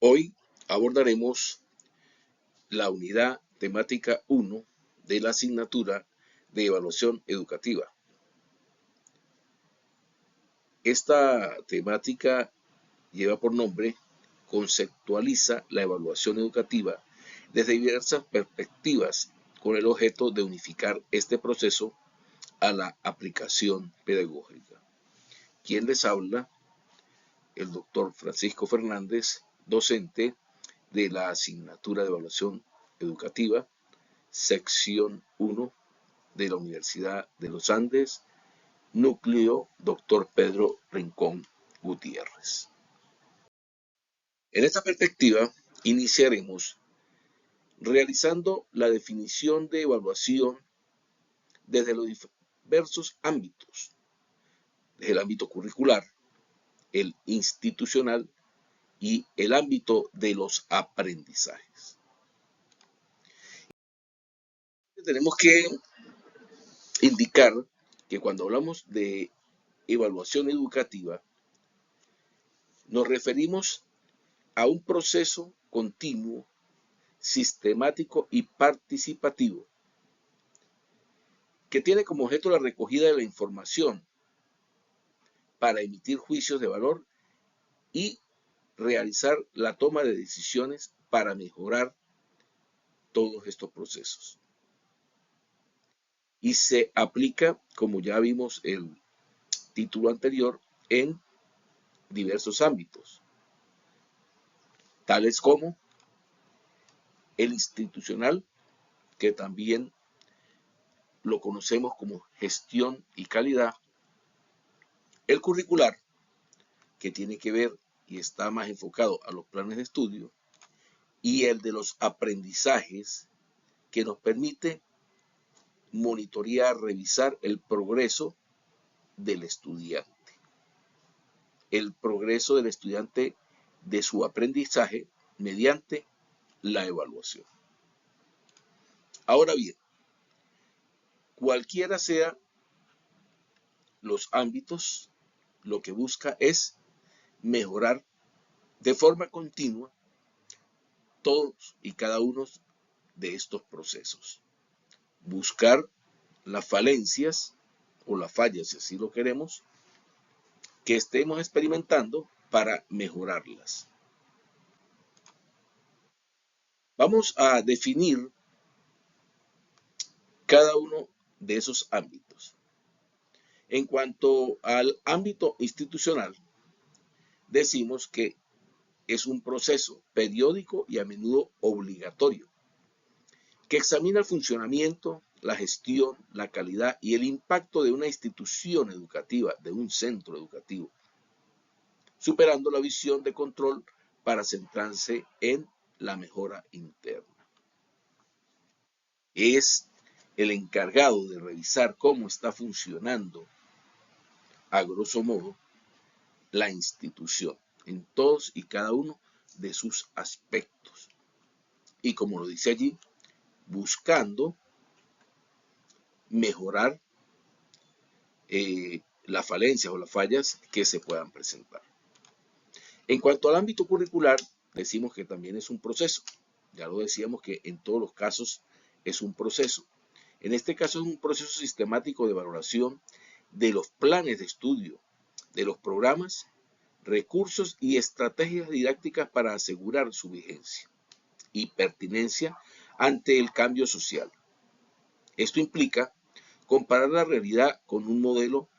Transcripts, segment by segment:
Hoy abordaremos la unidad temática 1 de la asignatura de evaluación educativa. Esta temática lleva por nombre Conceptualiza la evaluación educativa desde diversas perspectivas con el objeto de unificar este proceso a la aplicación pedagógica. Quien les habla, el doctor Francisco Fernández, docente de la asignatura de evaluación educativa, sección 1 de la Universidad de los Andes, núcleo Dr. Pedro Rincón Gutiérrez. En esta perspectiva, iniciaremos realizando la definición de evaluación desde los diversos ámbitos, desde el ámbito curricular, el institucional y el ámbito de los aprendizajes. Tenemos que indicar que cuando hablamos de evaluación educativa, nos referimos a un proceso continuo, sistemático y participativo que tiene como objeto la recogida de la información para emitir juicios de valor y realizar la toma de decisiones para mejorar todos estos procesos. Y se aplica, como ya vimos el título anterior, en diversos ámbitos, tales como el institucional, que también lo conocemos como gestión y calidad, el curricular, que tiene que ver y está más enfocado a los planes de estudio, y el de los aprendizajes, que nos permite monitorear, revisar el progreso del estudiante. El progreso del estudiante de su aprendizaje mediante la evaluación. Ahora bien, cualquiera sea los ámbitos, lo que busca es mejorar de forma continua todos y cada uno de estos procesos. Buscar las falencias o las fallas, si así lo queremos, que estemos experimentando para mejorarlas. Vamos a definir cada uno de esos ámbitos. En cuanto al ámbito institucional, decimos que es un proceso periódico y a menudo obligatorio, que examina el funcionamiento, la gestión, la calidad y el impacto de una institución educativa, de un centro educativo, superando la visión de control para centrarse en la mejora interna. Es el encargado de revisar cómo está funcionando, a grosso modo, la institución en todos y cada uno de sus aspectos. Y como lo dice allí, buscando mejorar las falencias o las fallas que se puedan presentar. En cuanto al ámbito curricular, decimos que también es un proceso. Ya lo decíamos que en todos los casos es un proceso. En este caso es un proceso sistemático de valoración de los planes de estudio, de los programas, recursos y estrategias didácticas para asegurar su vigencia y pertinencia ante el cambio social. Esto implica comparar la realidad con un modelo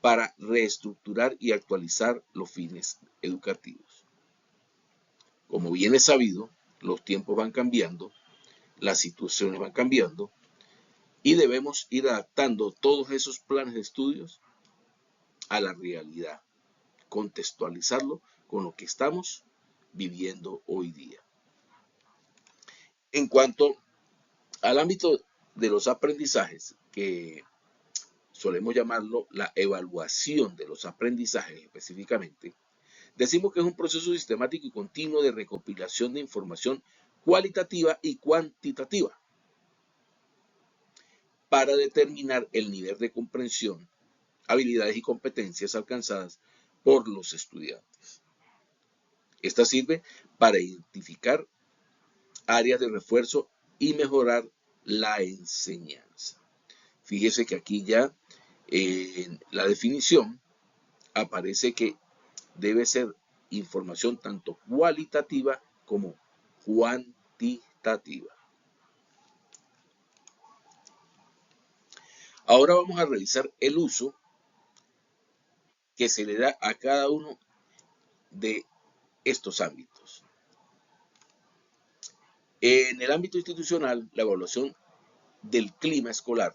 para reestructurar y actualizar los fines educativos. Como bien es sabido, los tiempos van cambiando, las situaciones van cambiando y debemos ir adaptando todos esos planes de estudios a la realidad, contextualizarlo con lo que estamos viviendo hoy día. En cuanto al ámbito de los aprendizajes, que solemos llamarlo la evaluación de los aprendizajes específicamente, decimos que es un proceso sistemático y continuo de recopilación de información cualitativa y cuantitativa para determinar el nivel de comprensión, habilidades y competencias alcanzadas por los estudiantes. Esta sirve para identificar áreas de refuerzo y mejorar la enseñanza. Fíjese que aquí ya en la definición aparece que debe ser información tanto cualitativa como cuantitativa. Ahora vamos a revisar el uso que se le da a cada uno de estos ámbitos. En el ámbito institucional, la evaluación del clima escolar,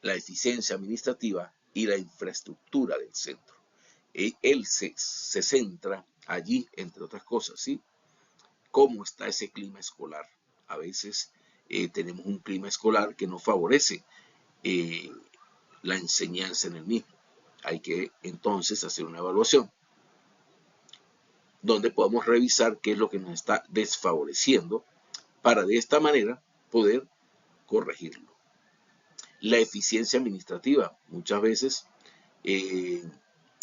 la eficiencia administrativa y la infraestructura del centro. Él se centra allí, entre otras cosas, ¿sí? ¿Cómo está ese clima escolar? A veces tenemos un clima escolar que no favorece la enseñanza en el mismo. Hay que entonces hacer una evaluación donde podamos revisar qué es lo que nos está desfavoreciendo para de esta manera poder corregirlo. La eficiencia administrativa. Muchas veces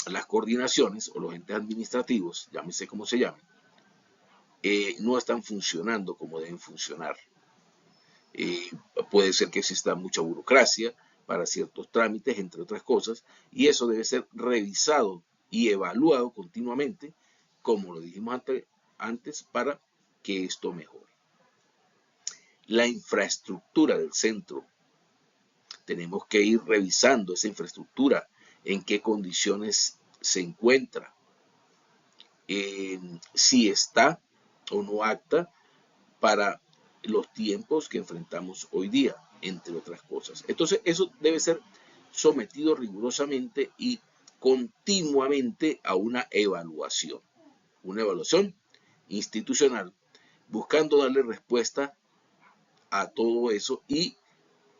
las coordinaciones o los entes administrativos, llámese como se llame, no están funcionando como deben funcionar. Puede ser que exista mucha burocracia para ciertos trámites, entre otras cosas, y eso debe ser revisado y evaluado continuamente, como lo dijimos antes, para que esto mejore. La infraestructura del centro. Tenemos que ir revisando esa infraestructura, en qué condiciones se encuentra, si está o no apta para los tiempos que enfrentamos hoy día, entre otras cosas. Entonces, eso debe ser sometido rigurosamente y continuamente a una evaluación institucional, buscando darle respuesta a todo eso y,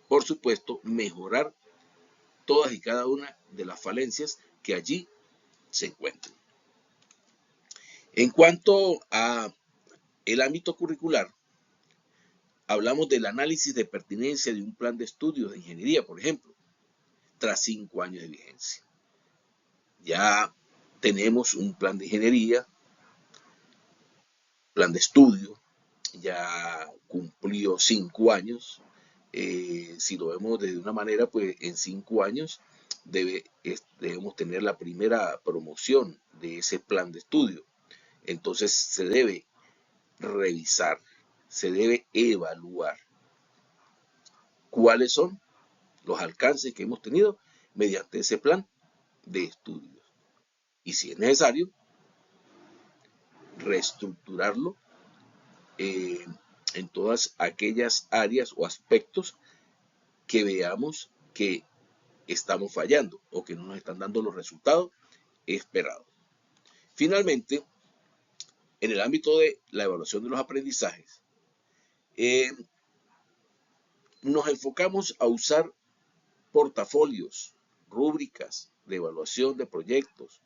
por supuesto, mejorar todas y cada una de las falencias que allí se encuentran. En cuanto a el ámbito curricular, hablamos del análisis de pertinencia de un plan de estudios de ingeniería, por ejemplo, tras 5 años de vigencia. Ya tenemos un plan de ingeniería, plan de estudio, ya cumplió 5 años. Si lo vemos de una manera, pues en 5 años debemos tener la primera promoción de ese plan de estudio. Entonces se debe revisar, se debe evaluar cuáles son los alcances que hemos tenido mediante ese plan de estudios. Y si es necesario, reestructurarlo en todas aquellas áreas o aspectos que veamos que estamos fallando o que no nos están dando los resultados esperados. Finalmente, en el ámbito de la evaluación de los aprendizajes, nos enfocamos a usar portafolios, rúbricas de evaluación de proyectos.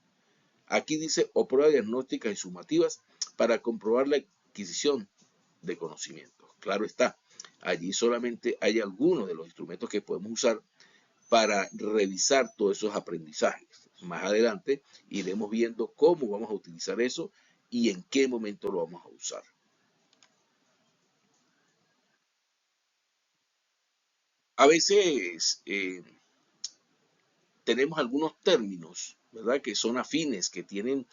Aquí dice o pruebas diagnósticas y sumativas para comprobar la adquisición de conocimientos. Claro está, allí solamente hay algunos de los instrumentos que podemos usar para revisar todos esos aprendizajes. Más adelante iremos viendo cómo vamos a utilizar eso y en qué momento lo vamos a usar. A veces tenemos algunos términos, ¿verdad?, que son afines, que tienen,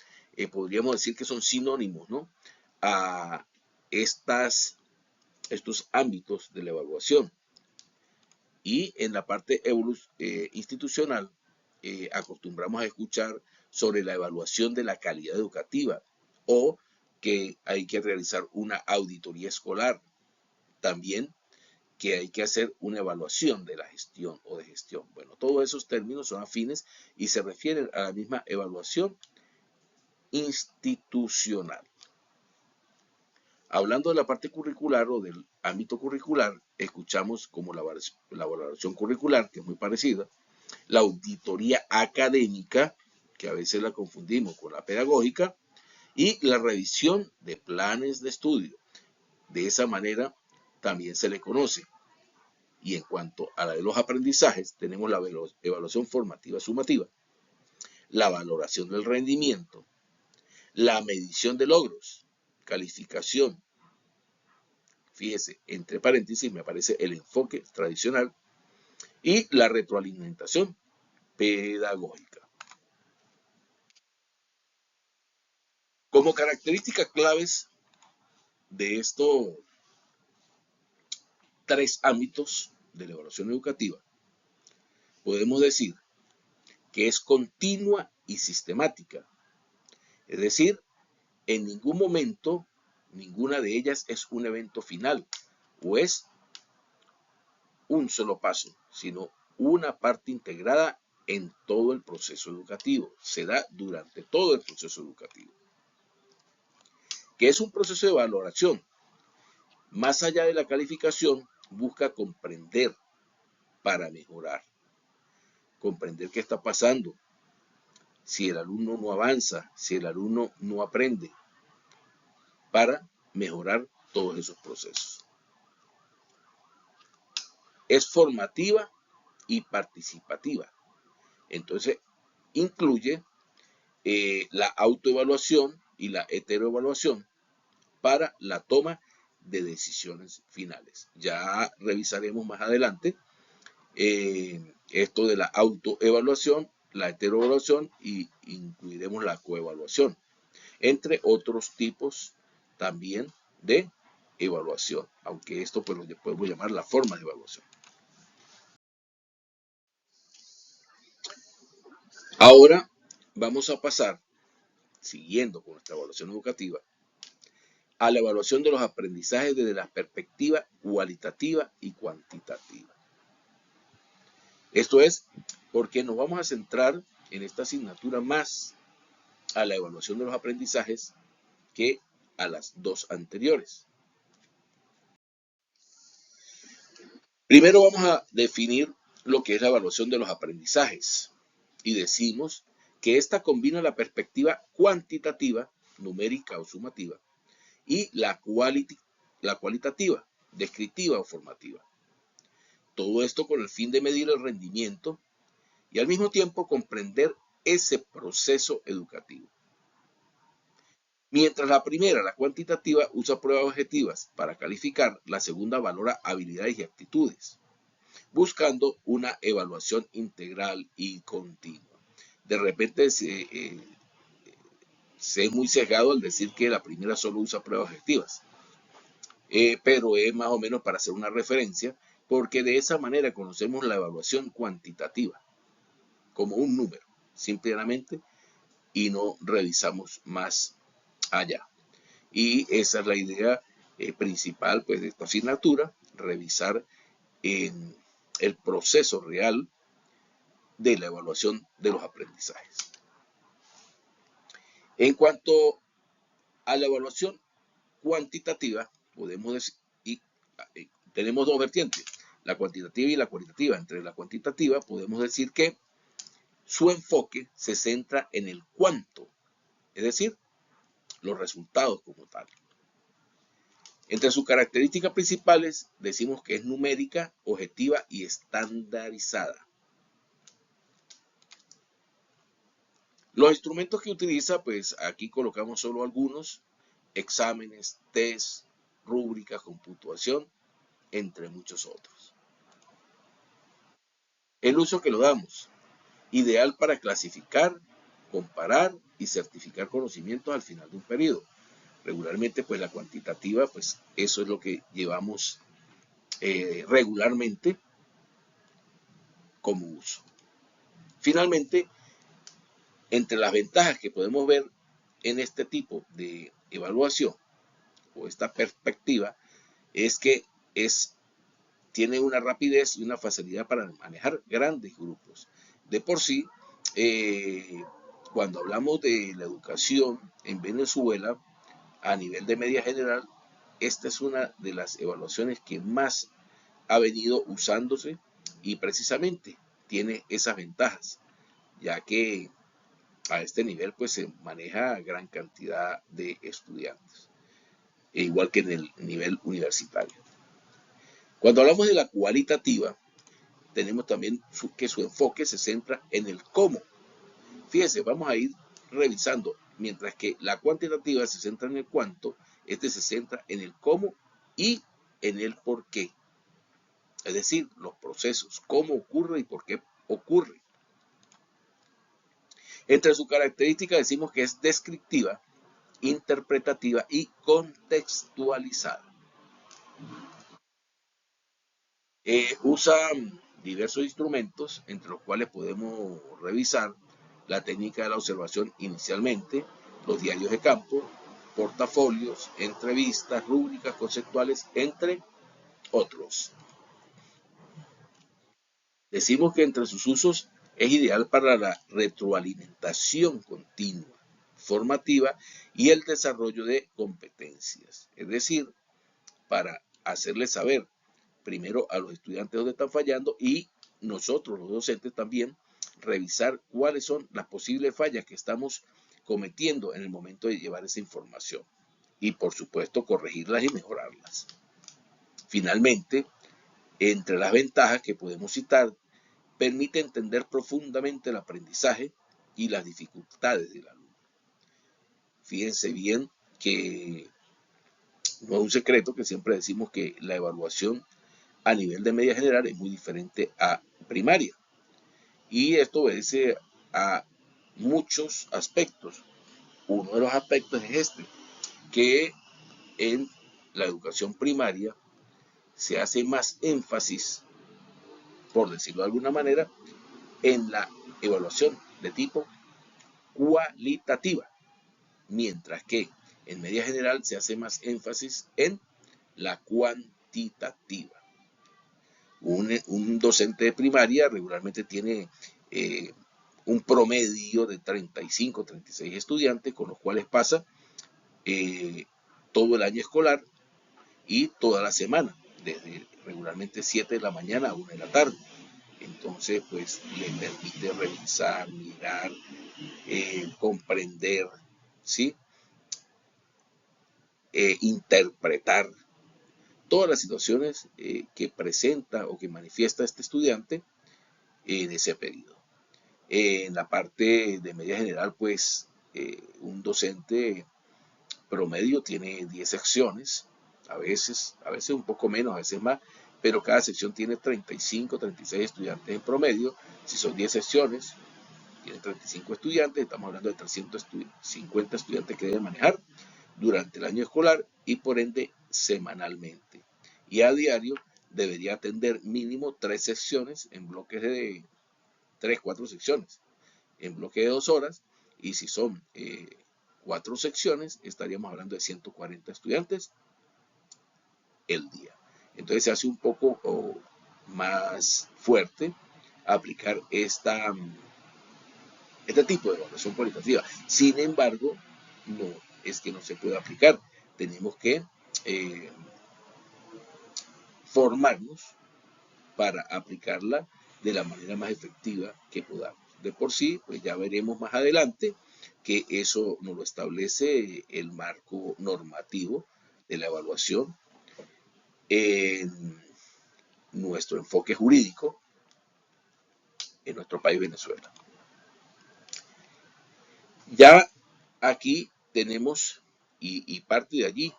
podríamos decir que son sinónimos, ¿no?, a estos ámbitos de la evaluación. Y en la parte institucional acostumbramos a escuchar sobre la evaluación de la calidad educativa o que hay que realizar una auditoría escolar. También que hay que hacer una evaluación de la gestión o de gestión. Bueno, todos esos términos son afines y se refieren a la misma evaluación institucional. Hablando de la parte curricular o del ámbito curricular, escuchamos como la valoración curricular, que es muy parecida, la auditoría académica, que a veces la confundimos con la pedagógica, y la revisión de planes de estudio. De esa manera también se le conoce. Y en cuanto a la de los aprendizajes, tenemos la evaluación formativa sumativa, la valoración del rendimiento, la medición de logros, calificación. Fíjese, entre paréntesis me aparece el enfoque tradicional y la retroalimentación pedagógica. Como características claves de estos tres ámbitos de la evaluación educativa, podemos decir que es continua y sistemática. Es decir, en ningún momento, ninguna de ellas es un evento final o es un solo paso, sino una parte integrada en todo el proceso educativo. Se da durante todo el proceso educativo. Que es un proceso de valoración. Más allá de la calificación, busca comprender para mejorar. Comprender qué está pasando, si el alumno no avanza, si el alumno no aprende, para mejorar todos esos procesos. Es formativa y participativa. Entonces, incluye la autoevaluación y la heteroevaluación para la toma de decisiones finales. Ya revisaremos más adelante esto de la autoevaluación, la heteroevaluación y incluiremos la coevaluación, entre otros tipos también de evaluación, aunque esto pues lo podemos llamar la forma de evaluación. Ahora vamos a pasar, siguiendo con nuestra evaluación educativa, a la evaluación de los aprendizajes desde la perspectiva cualitativa y cuantitativa. Esto es porque nos vamos a centrar en esta asignatura más a la evaluación de los aprendizajes que a las dos anteriores. Primero vamos a definir lo que es la evaluación de los aprendizajes y decimos que esta combina la perspectiva cuantitativa, numérica o sumativa, y la cualitativa, descriptiva o formativa. Todo esto con el fin de medir el rendimiento y al mismo tiempo comprender ese proceso educativo. Mientras la primera, la cuantitativa, usa pruebas objetivas para calificar, la segunda valora habilidades y actitudes, buscando una evaluación integral y continua. De repente se es muy sesgado al decir que la primera solo usa pruebas objetivas, pero es más o menos para hacer una referencia, porque de esa manera conocemos la evaluación cuantitativa como un número, simplemente, y no revisamos más allá. Y esa es la idea principal pues, de esta asignatura, revisar en el proceso real de la evaluación de los aprendizajes. En cuanto a la evaluación cuantitativa, podemos decir, tenemos dos vertientes, la cuantitativa y la cualitativa. Entre la cuantitativa podemos decir que su enfoque se centra en el cuánto, es decir, los resultados como tal. Entre sus características principales decimos que es numérica, objetiva y estandarizada. Los instrumentos que utiliza, pues aquí colocamos solo algunos, exámenes, test, rúbricas con puntuación, entre muchos otros. El uso que lo damos, ideal para clasificar, comparar y certificar conocimientos al final de un periodo. Regularmente, pues la cuantitativa, pues eso es lo que llevamos regularmente como uso. Finalmente, entre las ventajas que podemos ver en este tipo de evaluación o esta perspectiva es que tiene una rapidez y una facilidad para manejar grandes grupos. De por sí, cuando hablamos de la educación en Venezuela, a nivel de media general, esta es una de las evaluaciones que más ha venido usándose y precisamente tiene esas ventajas, ya que a este nivel pues se maneja gran cantidad de estudiantes, igual que en el nivel universitario. Cuando hablamos de la cualitativa, tenemos también que su enfoque se centra en el cómo. Fíjense, vamos a ir revisando mientras que la cuantitativa se centra en el cuánto, este se centra en el cómo y en el por qué. Es decir, los procesos, cómo ocurre y por qué ocurre. Entre sus características decimos que es descriptiva, interpretativa y contextualizada. Usa diversos instrumentos, entre los cuales podemos revisar la técnica de la observación inicialmente, los diarios de campo, portafolios, entrevistas, rúbricas conceptuales, entre otros. Decimos que entre sus usos es ideal para la retroalimentación continua, formativa y el desarrollo de competencias. Es decir, para hacerles saber primero a los estudiantes dónde están fallando y nosotros, los docentes, también revisar cuáles son las posibles fallas que estamos cometiendo en el momento de llevar esa información y, por supuesto, corregirlas y mejorarlas. Finalmente, entre las ventajas que podemos citar, permite entender profundamente el aprendizaje y las dificultades del alumno. Fíjense bien que no es un secreto que siempre decimos que la evaluación a nivel de media general es muy diferente a primaria. Y esto obedece a muchos aspectos. Uno de los aspectos es este, que en la educación primaria se hace más énfasis, por decirlo de alguna manera, en la evaluación de tipo cualitativa, mientras que en media general se hace más énfasis en la cuantitativa. Un docente de primaria regularmente tiene un promedio de 35, 36 estudiantes, con los cuales pasa todo el año escolar y toda la semana, desde regularmente 7 de la mañana a 1 de la tarde. Entonces, pues le permite revisar, mirar, comprender, ¿sí? Interpretar todas las situaciones que presenta o que manifiesta este estudiante en ese periodo. En la parte de media general, pues un docente promedio tiene 10 secciones, a veces un poco menos, a veces más, pero cada sección tiene 35, 36 estudiantes en promedio. Si son 10 secciones, tiene 35 estudiantes, estamos hablando de 350 estudiantes que deben manejar durante el año escolar y por ende semanalmente. Y a diario debería atender mínimo 3 secciones en bloques de 3, 4 secciones en bloque de 2 horas, y si son 4 secciones, estaríamos hablando de 140 estudiantes el día. Entonces se hace un poco más fuerte aplicar este tipo de evaluación cualitativa. Sin embargo, no es que no se pueda aplicar. Tenemos que formarnos para aplicarla de la manera más efectiva que podamos. De por sí, pues ya veremos más adelante que eso nos lo establece el marco normativo de la evaluación en nuestro enfoque jurídico en nuestro país Venezuela. Ya aquí tenemos, y parte de allí,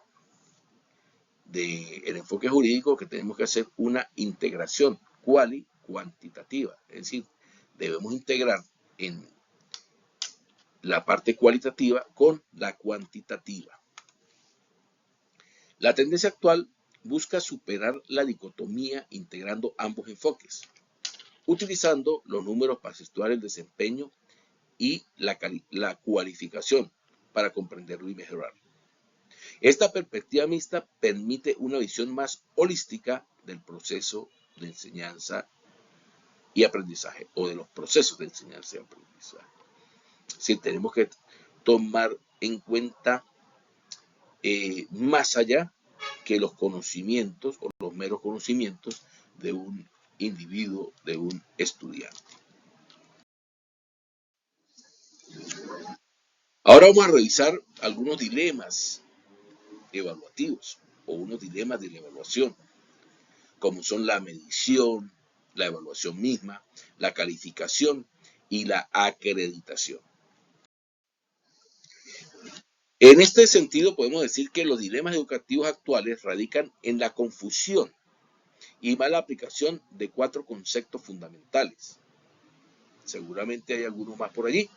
del enfoque jurídico, que tenemos que hacer una integración cuantitativa, es decir, debemos integrar en la parte cualitativa con la cuantitativa. La tendencia actual busca superar la dicotomía integrando ambos enfoques, utilizando los números para situar el desempeño y la cualificación para comprenderlo y mejorarlo. Esta perspectiva mixta permite una visión más holística del proceso de enseñanza y aprendizaje, o de los procesos de enseñanza y aprendizaje. Sí, tenemos que tomar en cuenta más allá que los conocimientos o los meros conocimientos de un individuo, de un estudiante. Ahora vamos a revisar algunos dilemas evaluativos o unos dilemas de la evaluación, como son la medición, la evaluación misma, la calificación y la acreditación. En este sentido, podemos decir que los dilemas educativos actuales radican en la confusión y mala aplicación de 4 conceptos fundamentales. Seguramente hay algunos más por allí,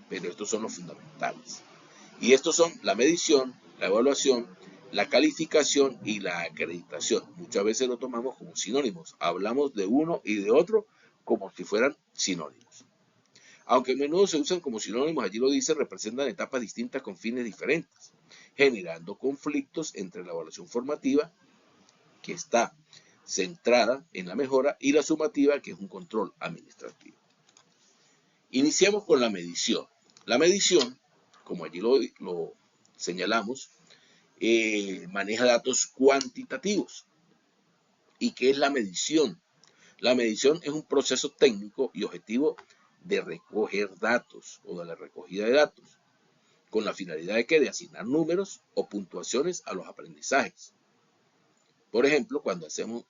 pero estos son los fundamentales. Y estos son la medición, la evaluación, la calificación y la acreditación. Muchas veces lo tomamos como sinónimos. Hablamos de uno y de otro como si fueran sinónimos. Aunque a menudo se usan como sinónimos, allí lo dice, representan etapas distintas con fines diferentes, generando conflictos entre la evaluación formativa, que está centrada en la mejora, y la sumativa, que es un control administrativo. Iniciamos con la medición. La medición, como allí lo señalamos, maneja datos cuantitativos. ¿Y qué es la medición? La medición es un proceso técnico y objetivo de recoger datos o de la recogida de datos, con la finalidad de que de asignar números o puntuaciones a los aprendizajes. Por ejemplo, cuando hacemos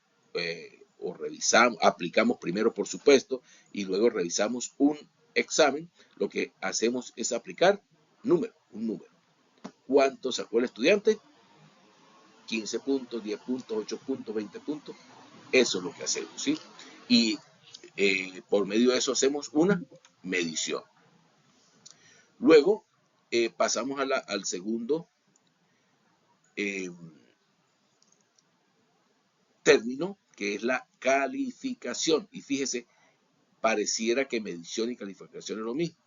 o revisamos, aplicamos primero, por supuesto, y luego revisamos un examen, lo que hacemos es aplicar un número. ¿Cuánto sacó el estudiante? 15 puntos, 10 puntos, 8 puntos, 20 puntos. Eso es lo que hacemos, ¿sí? Y por medio de eso hacemos una medición. Luego pasamos al segundo eh, término, que es la calificación. Y fíjese, pareciera que medición y calificación es lo mismo.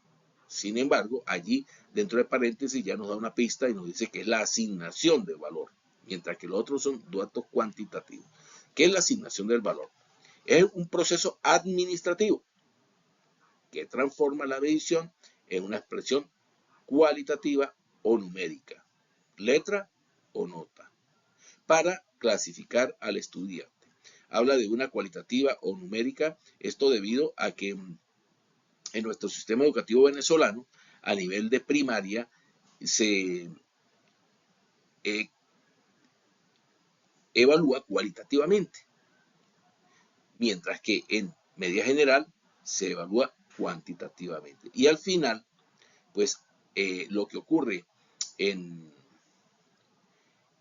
Sin embargo, allí dentro de paréntesis ya nos da una pista y nos dice que es la asignación del valor, mientras que los otros son datos cuantitativos. ¿Qué es la asignación del valor? Es un proceso administrativo que transforma la medición en una expresión cualitativa o numérica, letra o nota, para clasificar al estudiante. Habla de una cualitativa o numérica, esto debido a que en nuestro sistema educativo venezolano, a nivel de primaria, se evalúa cualitativamente, mientras que en media general se evalúa cuantitativamente. Y al final, pues lo que ocurre en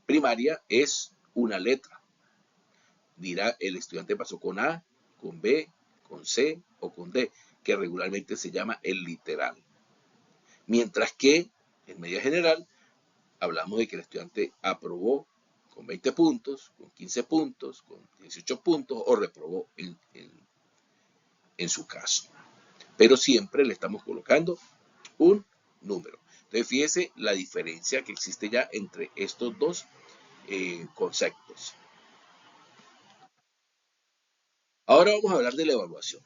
primaria es una letra. Dirá, el estudiante pasó con A, con B, con C o con D, que regularmente se llama el literal. Mientras que en media general hablamos de que el estudiante aprobó con 20 puntos, con 15 puntos, con 18 puntos o reprobó en su caso. Pero siempre le estamos colocando un número. Entonces fíjese la diferencia que existe ya entre estos dos conceptos. Ahora vamos a hablar de la evaluación.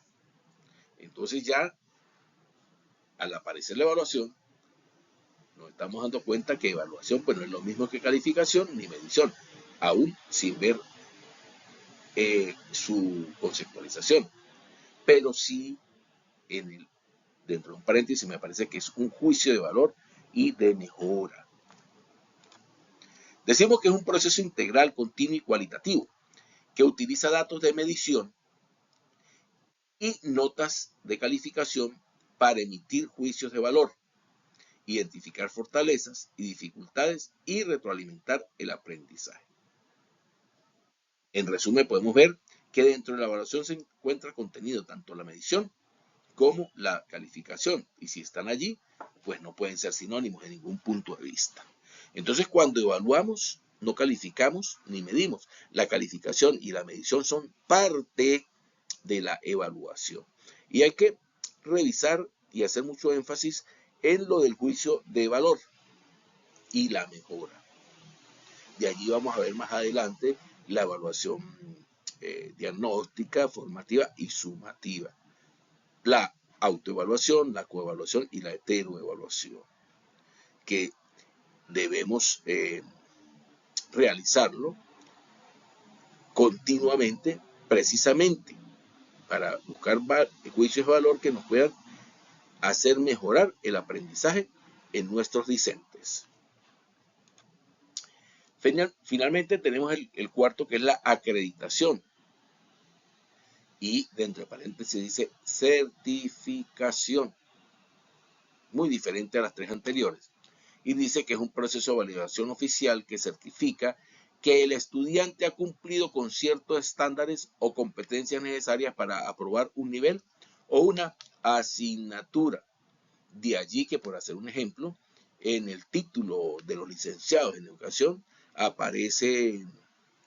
Entonces ya al aparecer la evaluación, nos estamos dando cuenta que evaluación pues no es lo mismo que calificación ni medición, aún sin ver su conceptualización. Pero sí, dentro de un paréntesis, me parece que es un juicio de valor y de mejora. Decimos que es un proceso integral, continuo y cualitativo, que utiliza datos de medición y notas de calificación para emitir juicios de valor, identificar fortalezas y dificultades y retroalimentar el aprendizaje. En resumen, podemos ver que dentro de la evaluación se encuentra contenido tanto la medición como la calificación, y si están allí, pues no pueden ser sinónimos en ningún punto de vista. Entonces, cuando evaluamos, no calificamos ni medimos. La calificación y la medición son parte de la evaluación. Y hay que revisar y hacer mucho énfasis en lo del juicio de valor y la mejora. De allí vamos a ver más adelante la evaluación diagnóstica, formativa y sumativa. La autoevaluación, la coevaluación y la heteroevaluación, que debemos realizarlo continuamente, precisamente para buscar juicios de valor que nos puedan hacer mejorar el aprendizaje en nuestros discentes. Finalmente tenemos el cuarto, que es la acreditación. Y dentro de paréntesis dice certificación, muy diferente a las tres anteriores, y dice que es un proceso de validación oficial que certifica que el estudiante ha cumplido con ciertos estándares o competencias necesarias para aprobar un nivel o una asignatura. De allí que, por hacer un ejemplo, en el título de los licenciados en educación aparece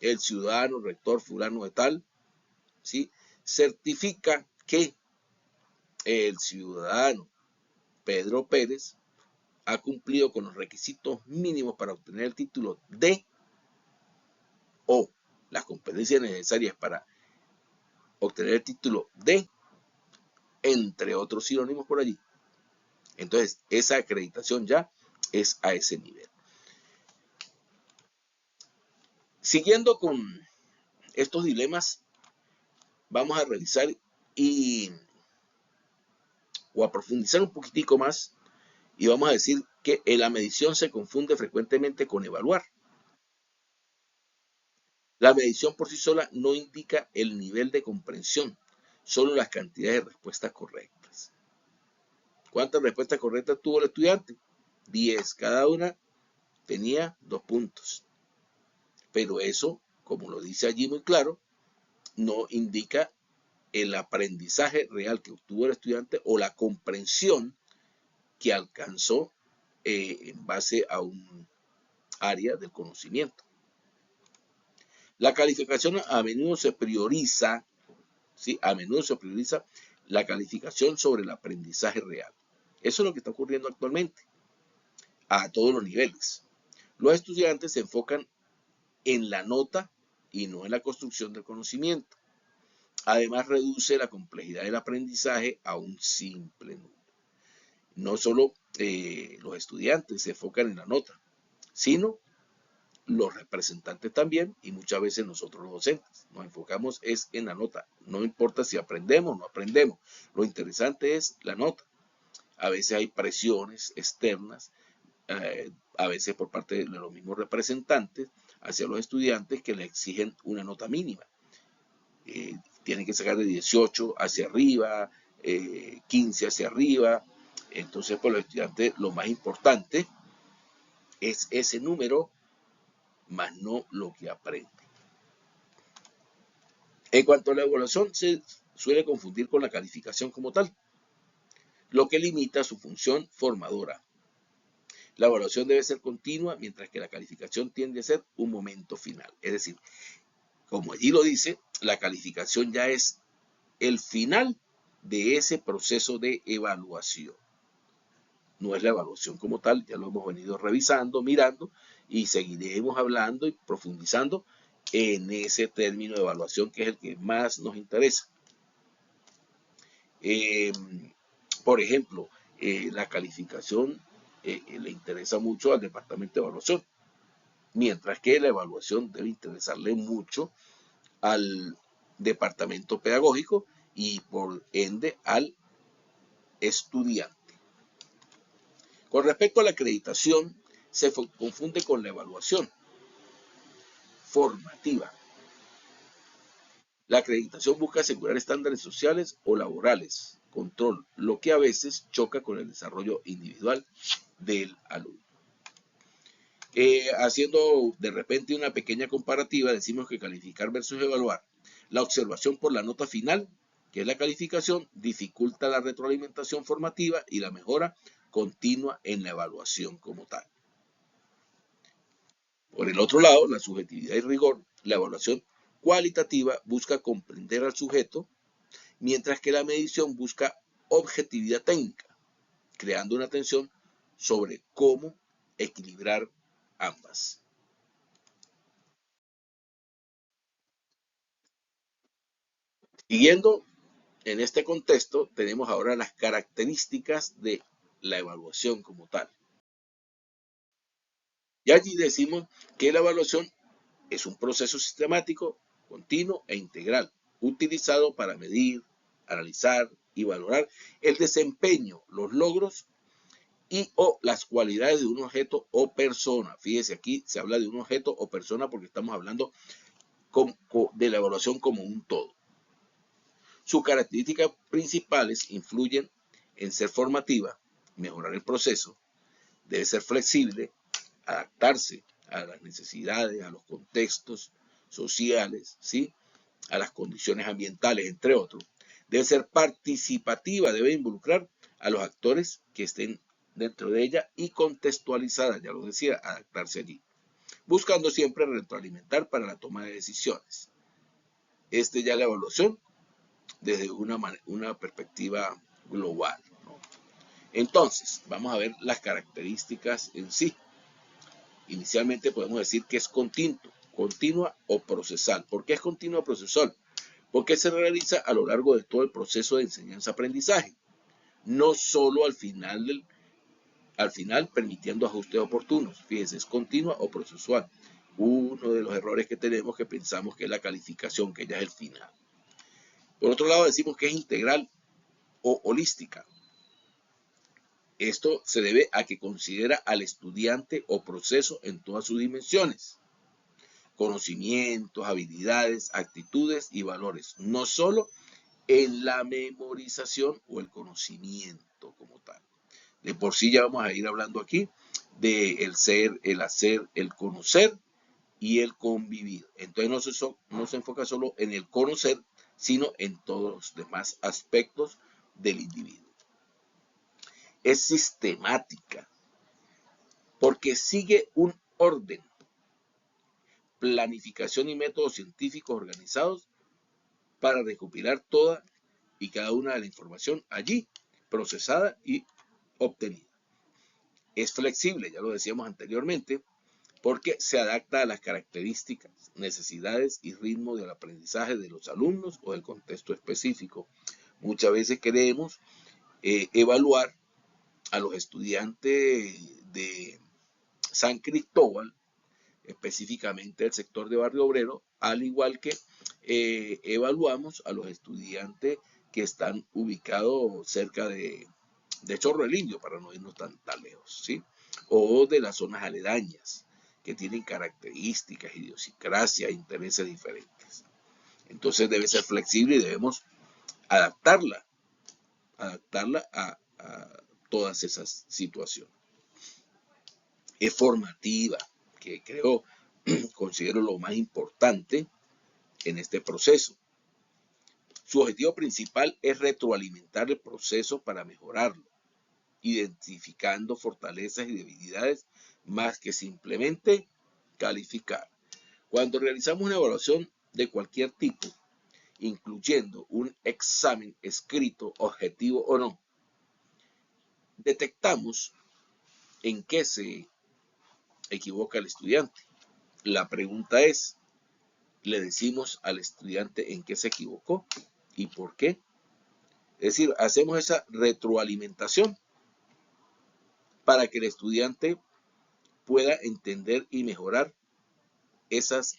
el ciudadano rector fulano de tal, ¿sí? Certifica que el ciudadano Pedro Pérez ha cumplido con los requisitos mínimos para obtener el título de o las competencias necesarias para obtener el título de, entre otros sinónimos por allí. Entonces, esa acreditación ya es a ese nivel. Siguiendo con estos dilemas, vamos a revisar o a profundizar un poquitico más y vamos a decir que la medición se confunde frecuentemente con evaluar. La medición por sí sola no indica el nivel de comprensión, solo las cantidades de respuestas correctas. ¿Cuántas respuestas correctas tuvo el estudiante? 10. Cada una tenía 2 puntos. Pero eso, como lo dice allí muy claro, no indica el aprendizaje real que obtuvo el estudiante o la comprensión que alcanzó en base a un área del conocimiento. La calificación a menudo se prioriza, ¿sí? A menudo se prioriza la calificación sobre el aprendizaje real. Eso es lo que está ocurriendo actualmente a todos los niveles. Los estudiantes se enfocan en la nota y no en la construcción del conocimiento. Además, reduce la complejidad del aprendizaje a un simple número. No solo los estudiantes se enfocan en la nota, sino los representantes también y muchas veces nosotros los docentes. Nos enfocamos es en la nota. No importa si aprendemos o no aprendemos. Lo interesante es la nota. A veces hay presiones externas, a veces por parte de los mismos representantes hacia los estudiantes que le exigen una nota mínima. Tienen que sacar de 18 hacia arriba, 15 hacia arriba. Entonces, para los estudiantes lo más importante es ese número, más no lo que aprenden. En cuanto a la evaluación, se suele confundir con la calificación como tal, lo que limita su función formadora. La evaluación debe ser continua, mientras que la calificación tiende a ser un momento final. Es decir, como allí lo dice, la calificación ya es el final de ese proceso de evaluación. No es la evaluación como tal, ya lo hemos venido revisando, mirando y seguiremos hablando y profundizando en ese término de evaluación que es el que más nos interesa. Por ejemplo, la calificación le interesa mucho al departamento de evaluación, mientras que la evaluación debe interesarle mucho al departamento pedagógico y por ende al estudiante. Con respecto a la acreditación, se confunde con la evaluación formativa. La acreditación busca asegurar estándares sociales o laborales, control, lo que a veces choca con el desarrollo individual del alumno. Haciendo de repente una pequeña comparativa, decimos que calificar versus evaluar. La observación por la nota final, que es la calificación, dificulta la retroalimentación formativa y la mejora continua en la evaluación como tal. Por el otro lado, la subjetividad y rigor, la evaluación cualitativa busca comprender al sujeto, mientras que la medición busca objetividad técnica, creando una tensión sobre cómo equilibrar ambas. Siguiendo en este contexto, tenemos ahora las características de la evaluación como tal. Y allí decimos que la evaluación es un proceso sistemático, continuo e integral, utilizado para medir, analizar y valorar el desempeño, los logros y o las cualidades de un objeto o persona. Fíjese, aquí se habla de un objeto o persona porque estamos hablando de la evaluación como un todo. Sus características principales influyen en ser formativa, mejorar el proceso, Debe ser flexible, adaptarse a las necesidades, a los contextos sociales, ¿sí? A las condiciones ambientales, entre otros. Debe ser participativa, debe involucrar a los actores que estén dentro de ella y contextualizada, ya lo decía, adaptarse allí, buscando siempre retroalimentar para la toma de decisiones. Ya la evaluación desde una perspectiva global, ¿no? Entonces, vamos a ver las características en sí. Inicialmente podemos decir que es continua o procesal. ¿Por qué es continua o procesal? Porque se realiza a lo largo de todo el proceso de enseñanza-aprendizaje, no solo al final permitiendo ajustes oportunos. Fíjense, es continua o procesual. Uno de los errores que tenemos que pensamos que es la calificación, que ya es el final. Por otro lado, decimos que es integral o holística. Esto se debe a que considera al estudiante o proceso en todas sus dimensiones: conocimientos, habilidades, actitudes y valores, no solo en la memorización o el conocimiento como tal. De por sí ya vamos a ir hablando aquí de el ser, el hacer, el conocer y el convivir. Entonces no se enfoca solo en el conocer, sino en todos los demás aspectos del individuo. Es sistemática porque sigue un orden, planificación y métodos científicos organizados para recopilar toda y cada una de la información allí procesada y obtenida. Es flexible, ya lo decíamos anteriormente, porque se adapta a las características, necesidades y ritmo del aprendizaje de los alumnos o del contexto específico. Muchas veces queremos evaluar a los estudiantes de San Cristóbal, específicamente el sector de Barrio Obrero, al igual que evaluamos a los estudiantes que están ubicados cerca de Chorro del Indio, para no irnos tan lejos, ¿sí? O de las zonas aledañas, que tienen características, idiosincrasia, intereses diferentes. Entonces debe ser flexible y debemos adaptarla a todas esas situaciones. Es formativa, que considero lo más importante en este proceso. Su objetivo principal es retroalimentar el proceso para mejorarlo, identificando fortalezas y debilidades más que simplemente calificar. Cuando realizamos una evaluación de cualquier tipo, incluyendo un examen escrito, objetivo o no, detectamos en qué se equivoca el estudiante. La pregunta es, ¿le decimos al estudiante en qué se equivocó y por qué? Es decir, hacemos esa retroalimentación para que el estudiante pueda entender y mejorar esas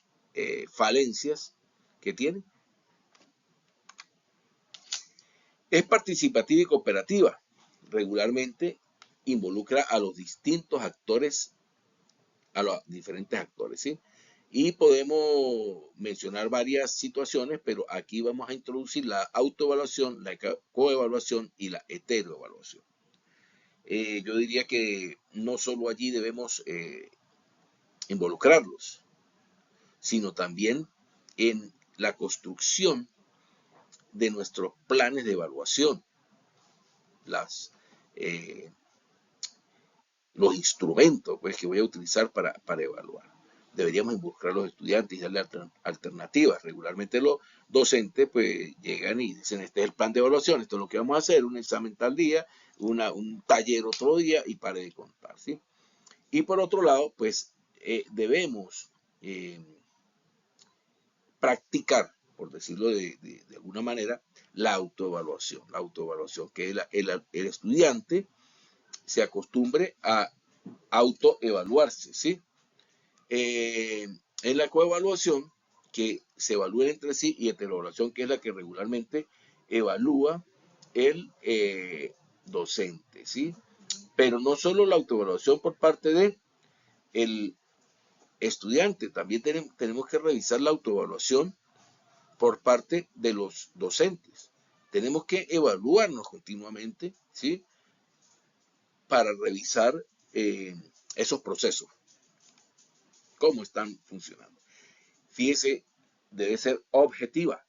falencias que tiene. Es participativa y cooperativa. Regularmente involucra a los distintos actores, a los diferentes actores, ¿sí? Y podemos mencionar varias situaciones, pero aquí vamos a introducir la autoevaluación, la coevaluación y la heteroevaluación. Yo diría que no solo allí debemos involucrarlos, sino también en la construcción de nuestros planes de evaluación, los instrumentos pues, que voy a utilizar para evaluar. Deberíamos involucrar a los estudiantes y darle alternativas. Regularmente los docentes pues llegan y dicen, este es el plan de evaluación, esto es lo que vamos a hacer, un examen tal día, un taller otro día y pare de contar, ¿sí? Y por otro lado, pues debemos practicar, por decirlo de alguna manera, la autoevaluación. La autoevaluación, que el estudiante se acostumbre a autoevaluarse, ¿sí? Es la coevaluación, que se evalúen entre sí, y heteroevaluación, que es la que regularmente evalúa el docente, ¿sí? Pero no solo la autoevaluación por parte de el estudiante, también tenemos que revisar la autoevaluación por parte de los docentes. Tenemos que evaluarnos continuamente, ¿sí? Para revisar esos procesos, cómo están funcionando. Fíjese, debe ser objetiva.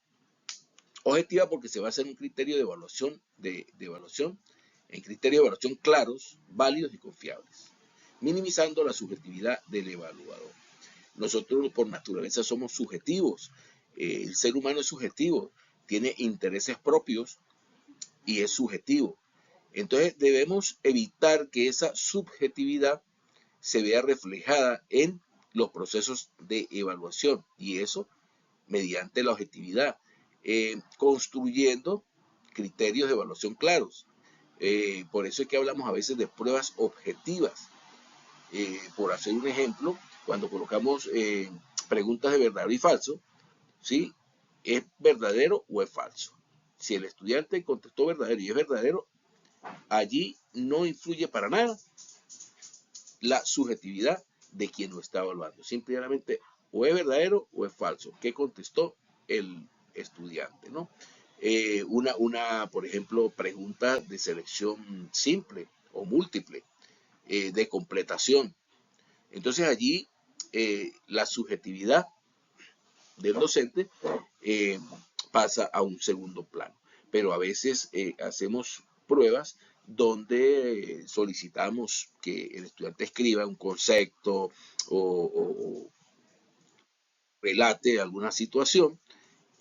Objetiva porque se basa en un criterio de evaluación, en criterios de evaluación claros, válidos y confiables, minimizando la subjetividad del evaluador. Nosotros por naturaleza somos subjetivos, el ser humano es subjetivo, tiene intereses propios y es subjetivo. Entonces debemos evitar que esa subjetividad se vea reflejada en los procesos de evaluación, y eso mediante la objetividad, construyendo criterios de evaluación claros. Por eso es que hablamos a veces de pruebas objetivas. Por hacer un ejemplo, cuando colocamos preguntas de verdadero y falso, ¿sí? ¿Es verdadero o es falso? Si el estudiante contestó verdadero y es verdadero, allí no influye para nada la subjetividad de quien lo está evaluando. Simplemente o es verdadero o es falso. ¿Qué contestó el estudiante? ¿No? Por ejemplo, pregunta de selección simple o múltiple, de completación. Entonces allí la subjetividad del docente pasa a un segundo plano. Pero a veces hacemos pruebas donde solicitamos que el estudiante escriba un concepto o relate alguna situación,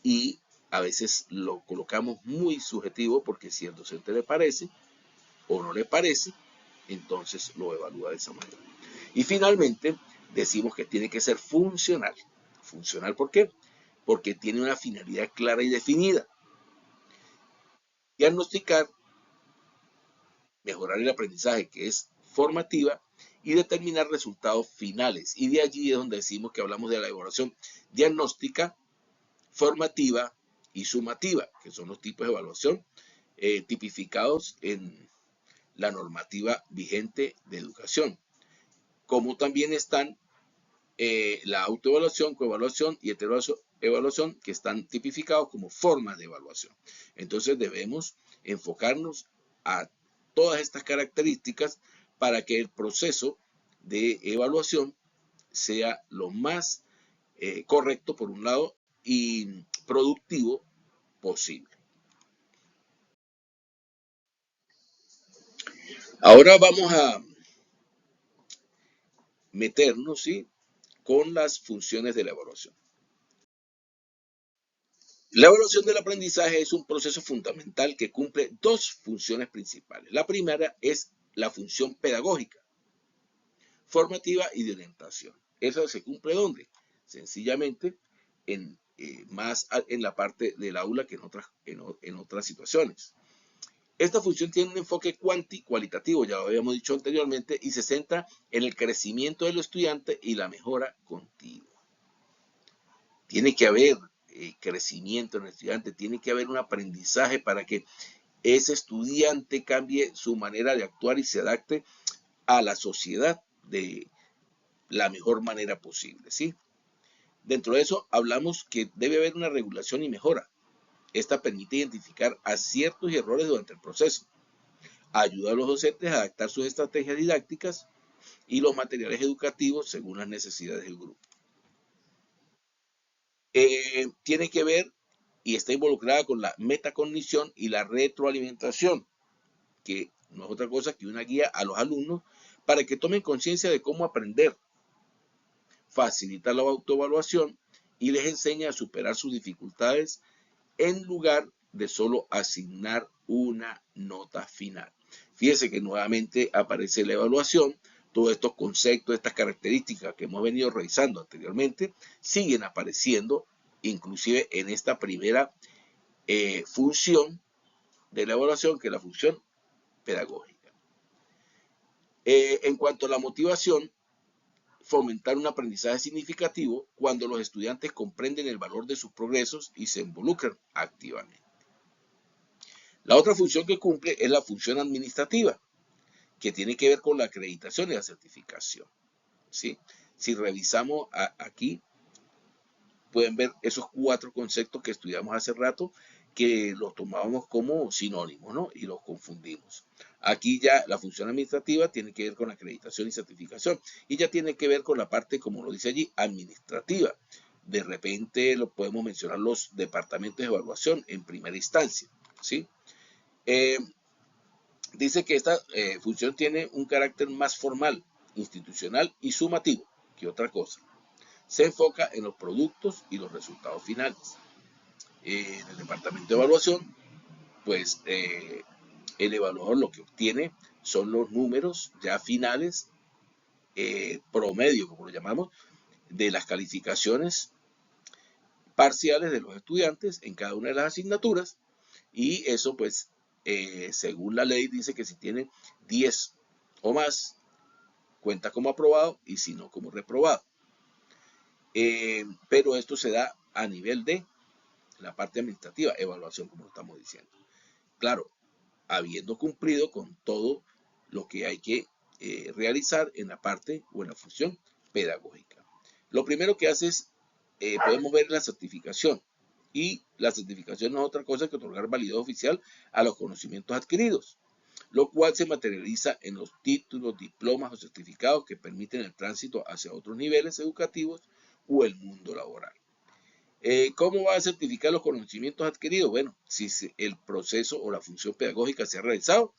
y a veces lo colocamos muy subjetivo porque si al docente le parece o no le parece, entonces lo evalúa de esa manera. Y finalmente decimos que tiene que ser funcional. ¿Funcional por qué? Porque tiene una finalidad clara y definida. Diagnosticar, mejorar el aprendizaje, que es formativa, y determinar resultados finales. Y de allí es donde decimos que hablamos de la evaluación diagnóstica, formativa y sumativa, que son los tipos de evaluación tipificados en la normativa vigente de educación. Como también están la autoevaluación, coevaluación y heteroevaluación, que están tipificados como formas de evaluación. Entonces debemos enfocarnos a todas estas características para que el proceso de evaluación sea lo más correcto por un lado y productivo posible. Ahora vamos a meternos, ¿sí?, con las funciones de la evaluación. La evaluación del aprendizaje es un proceso fundamental que cumple dos funciones principales. La primera es la función pedagógica, formativa y de orientación. ¿Eso se cumple dónde? Sencillamente más en la parte del aula que en otras situaciones. Esta función tiene un enfoque cualitativo, ya lo habíamos dicho anteriormente, y se centra en el crecimiento del estudiante y la mejora continua. Tiene que haber crecimiento en el estudiante, tiene que haber un aprendizaje para que ese estudiante cambie su manera de actuar y se adapte a la sociedad de la mejor manera posible, ¿sí? Dentro de eso hablamos que debe haber una regulación y mejora. Esta permite identificar aciertos y errores durante el proceso. Ayuda a los docentes a adaptar sus estrategias didácticas y los materiales educativos según las necesidades del grupo. Tiene que ver y está involucrada con la metacognición y la retroalimentación, que no es otra cosa que una guía a los alumnos para que tomen conciencia de cómo aprender, facilita la autoevaluación y les enseña a superar sus dificultades en lugar de solo asignar una nota final. Fíjese que nuevamente aparece la evaluación, todos estos conceptos, estas características que hemos venido revisando anteriormente, siguen apareciendo inclusive en esta primera función de la evaluación, que es la función pedagógica. En cuanto a la motivación, fomentar un aprendizaje significativo cuando los estudiantes comprenden el valor de sus progresos y se involucran activamente. La otra función que cumple es la función administrativa, que tiene que ver con la acreditación y la certificación, ¿sí? Si revisamos aquí, pueden ver esos cuatro conceptos que estudiamos hace rato, que los tomábamos como sinónimos, ¿no? Y los confundimos. Aquí ya la función administrativa tiene que ver con acreditación y certificación y ya tiene que ver con la parte, como lo dice allí, administrativa. De repente lo podemos mencionar los departamentos de evaluación en primera instancia, ¿sí? Dice que esta función tiene un carácter más formal, institucional y sumativo que otra cosa. Se enfoca en los productos y los resultados finales. En el departamento de evaluación, pues el evaluador lo que obtiene son los números ya finales, promedio, como lo llamamos, de las calificaciones parciales de los estudiantes en cada una de las asignaturas, y eso pues según la ley dice que si tiene 10 o más cuenta como aprobado y si no como reprobado. Pero esto se da a nivel de la parte administrativa, evaluación, como lo estamos diciendo. Claro, habiendo cumplido con todo lo que hay que realizar en la parte o en la función pedagógica. Lo primero que hace es, podemos ver la certificación. Y la certificación no es otra cosa que otorgar validez oficial a los conocimientos adquiridos, lo cual se materializa en los títulos, diplomas o certificados que permiten el tránsito hacia otros niveles educativos o el mundo laboral. ¿Cómo va a certificar los conocimientos adquiridos? Bueno, si el proceso o la función pedagógica se ha realizado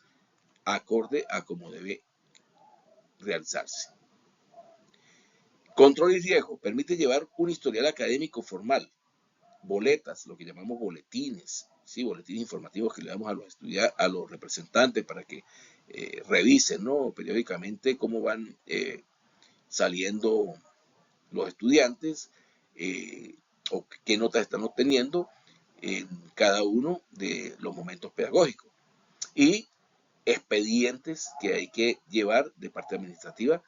acorde a cómo debe realizarse. Control y riesgo. Permite llevar un historial académico formal, boletas, lo que llamamos boletines, ¿sí? Boletines informativos que le damos a los estudiantes, a los representantes para que revisen, ¿no? Periódicamente cómo van saliendo los estudiantes o qué notas están obteniendo en cada uno de los momentos pedagógicos. Y expedientes que hay que llevar de parte administrativa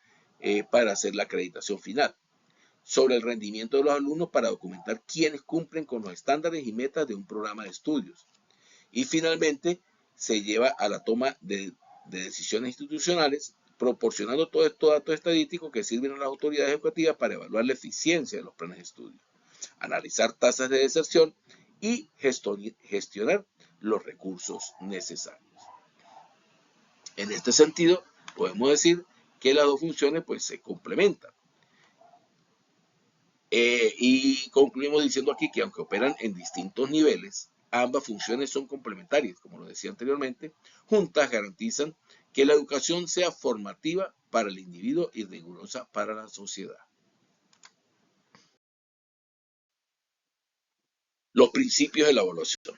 para hacer la acreditación final. Sobre el rendimiento de los alumnos para documentar quiénes cumplen con los estándares y metas de un programa de estudios. Y finalmente se lleva a la toma de decisiones institucionales proporcionando todos estos datos estadísticos que sirven a las autoridades educativas para evaluar la eficiencia de los planes de estudio, analizar tasas de deserción y gestionar los recursos necesarios. En este sentido, podemos decir que las dos funciones pues se complementan. Y concluimos diciendo aquí que aunque operan en distintos niveles, ambas funciones son complementarias, como lo decía anteriormente, juntas garantizan que la educación sea formativa para el individuo y rigurosa para la sociedad. Los principios de la evaluación.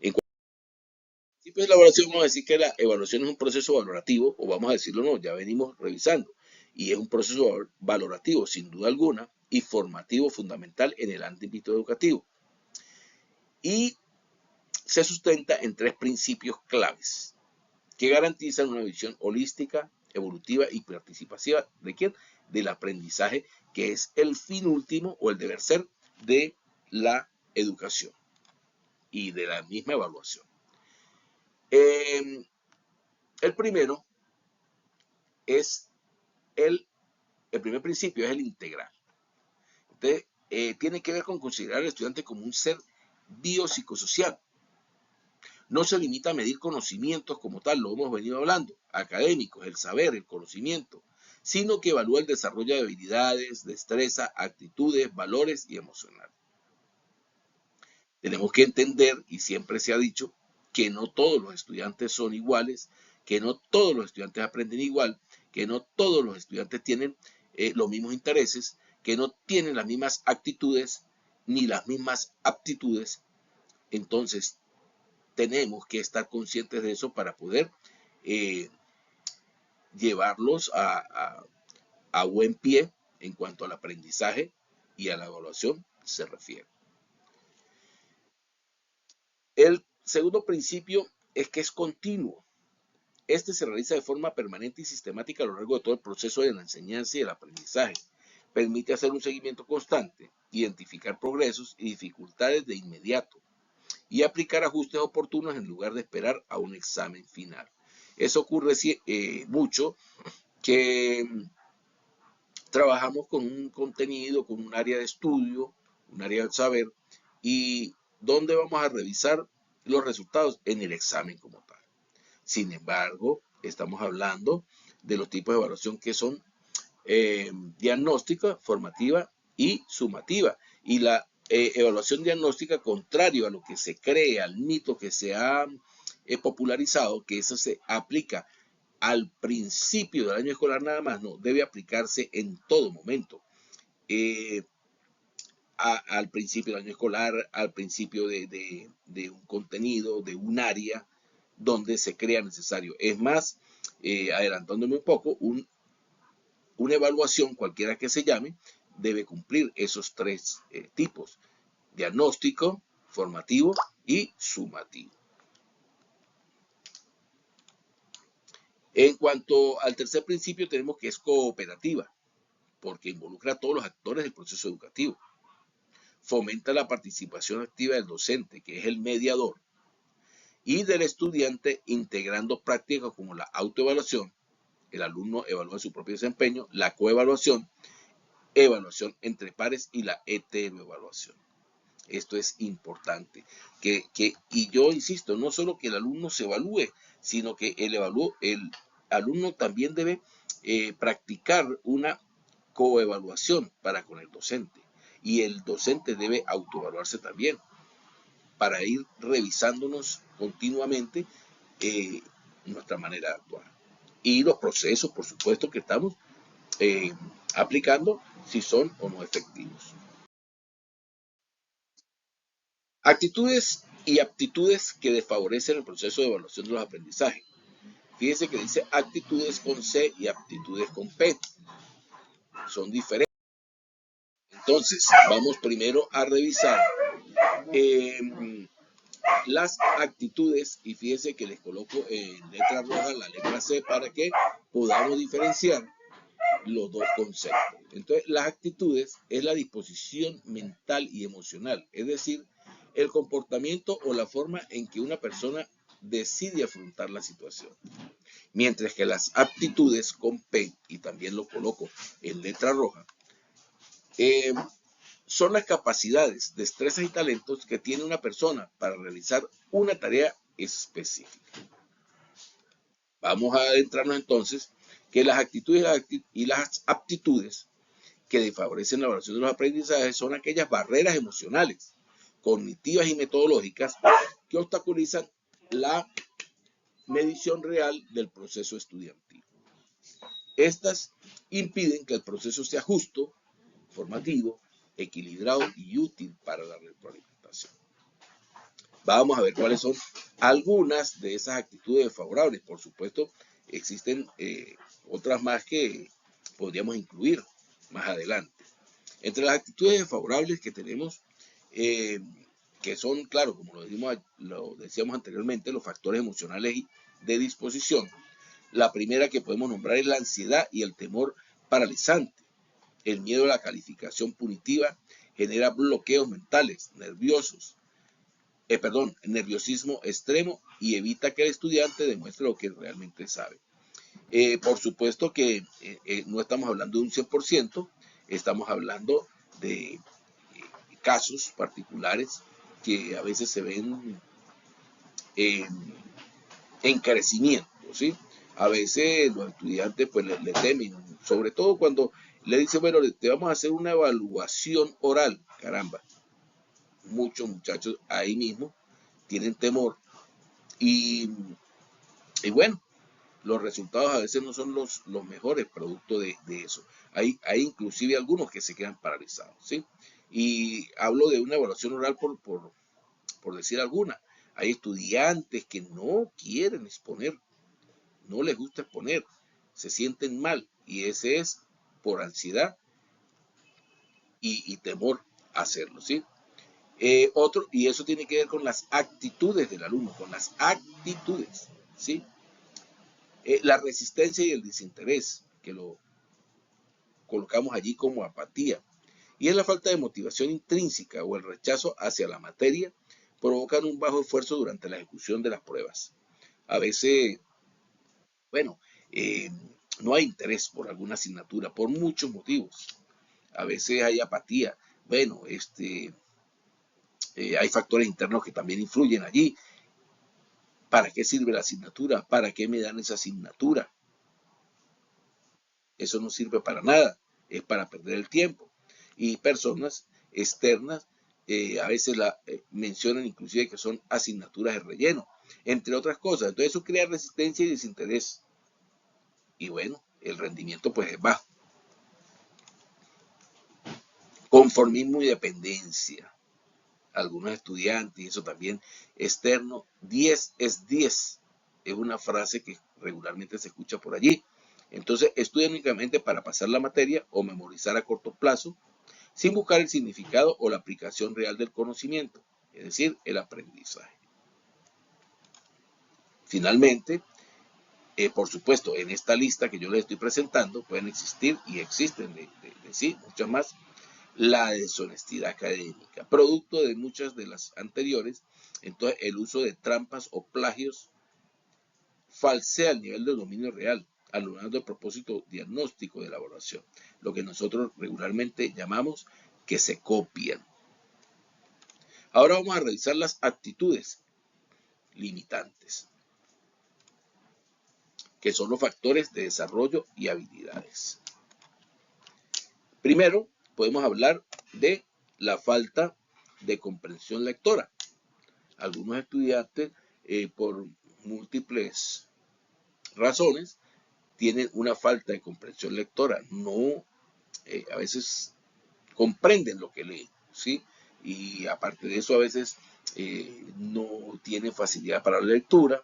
En cuanto a los principios de la evaluación, vamos a decir que la evaluación es un proceso valorativo, o vamos a decirlo no, ya venimos revisando, y es un proceso valorativo sin duda alguna y formativo fundamental en el ámbito educativo. Y se sustenta en tres principios claves que garantizan una visión holística, evolutiva y participativa ¿de quién? Del aprendizaje, que es el fin último o el deber ser de la educación y de la misma evaluación. El primero es el primer principio es el integral. Entonces, tiene que ver con considerar al estudiante como un ser biopsicosocial. No se limita a medir conocimientos como tal, lo hemos venido hablando, académicos, el saber, el conocimiento, sino que evalúa el desarrollo de habilidades, destreza, actitudes, valores y emocionales. Tenemos que entender, y siempre se ha dicho, que no todos los estudiantes son iguales, que no todos los estudiantes aprenden igual, que no todos los estudiantes tienen los mismos intereses, que no tienen las mismas actitudes ni las mismas aptitudes. Entonces, tenemos que estar conscientes de eso para poder llevarlos a buen pie en cuanto al aprendizaje y a la evaluación se refiere. El segundo principio es que es continuo. Este se realiza de forma permanente y sistemática a lo largo de todo el proceso de la enseñanza y el aprendizaje. Permite hacer un seguimiento constante, identificar progresos y dificultades de inmediato y aplicar ajustes oportunos en lugar de esperar a un examen final. Eso ocurre mucho que trabajamos con un contenido, con un área de estudio, un área del saber, y ¿Dónde vamos a revisar los resultados? En el examen como tal. Sin embargo, estamos hablando de los tipos de evaluación que son diagnóstica, formativa y sumativa. Y la evaluación diagnóstica, contrario a lo que se cree, al mito que se ha popularizado, que eso se aplica al principio del año escolar nada más, no, debe aplicarse en todo momento. Al principio del año escolar, al principio de un contenido, de un área donde se crea necesario. Es más, adelantándome un poco, una evaluación, cualquiera que se llame, debe cumplir esos tres tipos: diagnóstico, formativo y sumativo. En cuanto al tercer principio, tenemos que es cooperativa, porque involucra a todos los actores del proceso educativo. Fomenta la participación activa del docente, que es el mediador, y del estudiante, integrando prácticas como la autoevaluación, el alumno evalúa su propio desempeño, la coevaluación, evaluación entre pares y la heteroevaluación. Esto es importante. Y yo insisto, no solo que el alumno se evalúe, sino que el alumno también debe practicar una coevaluación para con el docente. Y el docente debe autoevaluarse también para ir revisándonos continuamente nuestra manera de actuar. Y los procesos, por supuesto, que estamos aplicando, si son o no efectivos. Actitudes y aptitudes que desfavorecen el proceso de evaluación de los aprendizajes. Fíjense que dice actitudes con C y aptitudes con P. Son diferentes. Entonces, vamos primero a revisar las actitudes, y fíjense que les coloco en letra roja la letra C para que podamos diferenciar los dos conceptos. Entonces, las actitudes es la disposición mental y emocional, es decir, el comportamiento o la forma en que una persona decide afrontar la situación. Mientras que las aptitudes con P, y también lo coloco en letra roja, son las capacidades, destrezas y talentos que tiene una persona para realizar una tarea específica. Vamos a adentrarnos entonces que las actitudes y las aptitudes que desfavorecen la evaluación de los aprendizajes son aquellas barreras emocionales, cognitivas y metodológicas que obstaculizan la medición real del proceso estudiantil. Estas impiden que el proceso sea justo, formativo, equilibrado y útil para la retroalimentación. Vamos a ver cuáles son algunas de esas actitudes desfavorables. Por supuesto, existen otras más que podríamos incluir más adelante. Entre las actitudes desfavorables que tenemos, que son, claro, como lo decíamos anteriormente, los factores emocionales de disposición. La primera que podemos nombrar es la ansiedad y el temor paralizante. El miedo a la calificación punitiva genera bloqueos mentales, nerviosismo extremo, y evita que el estudiante demuestre lo que realmente sabe. Por supuesto que no estamos hablando de un 100%, estamos hablando de casos particulares que a veces se ven en crecimiento, ¿sí? A veces los estudiantes pues le temen, sobre todo cuando le dicen, bueno, te vamos a hacer una evaluación oral, caramba. Muchos muchachos ahí mismo tienen temor y bueno, los resultados a veces no son los mejores producto de eso. Hay inclusive algunos que se quedan paralizados, ¿sí? Y hablo de una evaluación oral por decir alguna. Hay estudiantes que no quieren exponer, no les gusta exponer, se sienten mal, y ese es por ansiedad y temor a hacerlo, ¿sí? Y eso tiene que ver con las actitudes del alumno, con las actitudes, ¿sí? La resistencia y el desinterés, que lo colocamos allí como apatía, y es la falta de motivación intrínseca o el rechazo hacia la materia, provocan un bajo esfuerzo durante la ejecución de las pruebas. A veces, bueno, no hay interés por alguna asignatura, por muchos motivos. A veces hay apatía. Bueno, hay factores internos que también influyen allí. ¿Para qué sirve la asignatura? ¿Para qué me dan esa asignatura? Eso no sirve para nada, es para perder el tiempo. Y personas externas a veces mencionan inclusive que son asignaturas de relleno, entre otras cosas. Entonces eso crea resistencia y desinterés. Y bueno, el rendimiento pues es bajo. Conformismo y dependencia. Algunos estudiantes, y eso también externo, 10 es 10. Es una frase que regularmente se escucha por allí. Entonces estudian únicamente para pasar la materia o memorizar a corto plazo, sin buscar el significado o la aplicación real del conocimiento, es decir, el aprendizaje. Finalmente, por supuesto, en esta lista que yo les estoy presentando pueden existir y existen sí, muchas más. La deshonestidad académica, producto de muchas de las anteriores. Entonces, el uso de trampas o plagios falsea el nivel de dominio real, anulando el propósito diagnóstico de la evaluación, lo que nosotros regularmente llamamos que se copian. Ahora vamos a revisar las actitudes limitantes, que son los factores de desarrollo y habilidades. Primero, podemos hablar de la falta de comprensión lectora. Algunos estudiantes, por múltiples razones, tienen una falta de comprensión lectora. No, a veces comprenden lo que leen, ¿sí? Y aparte de eso, a veces no tienen facilidad para la lectura,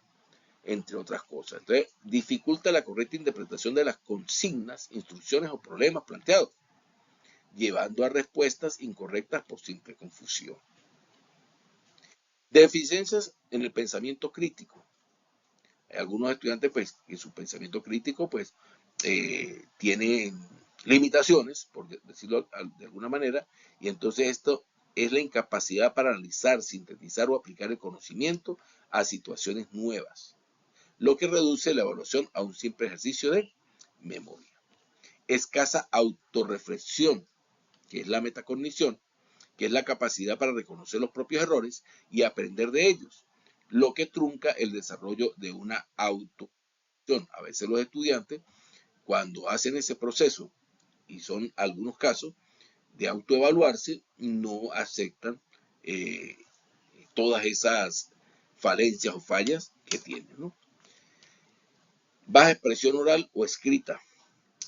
entre otras cosas. Entonces, dificulta la correcta interpretación de las consignas, instrucciones o problemas planteados, llevando a respuestas incorrectas por simple confusión. Deficiencias en el pensamiento crítico. Hay algunos estudiantes, pues, que su pensamiento crítico, pues, tiene limitaciones, por decirlo de alguna manera, y entonces esto es la incapacidad para analizar, sintetizar o aplicar el conocimiento a situaciones nuevas, lo que reduce la evaluación a un simple ejercicio de memoria. Escasa autorreflexión, que es la metacognición, que es la capacidad para reconocer los propios errores y aprender de ellos, lo que trunca el desarrollo de una autogestión. A veces los estudiantes, cuando hacen ese proceso, y son algunos casos, de autoevaluarse, no aceptan todas esas falencias o fallas que tienen, ¿no? Baja expresión oral o escrita,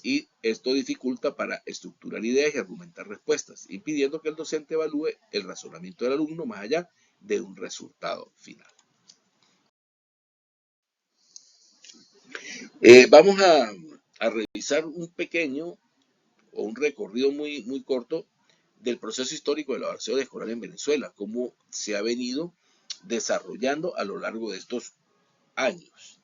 y esto dificulta para estructurar ideas y argumentar respuestas, impidiendo que el docente evalúe el razonamiento del alumno más allá de un resultado final. Vamos a revisar un pequeño o un recorrido muy corto del proceso histórico de la evaluación escolar en Venezuela, cómo se ha venido desarrollando a lo largo de estos años.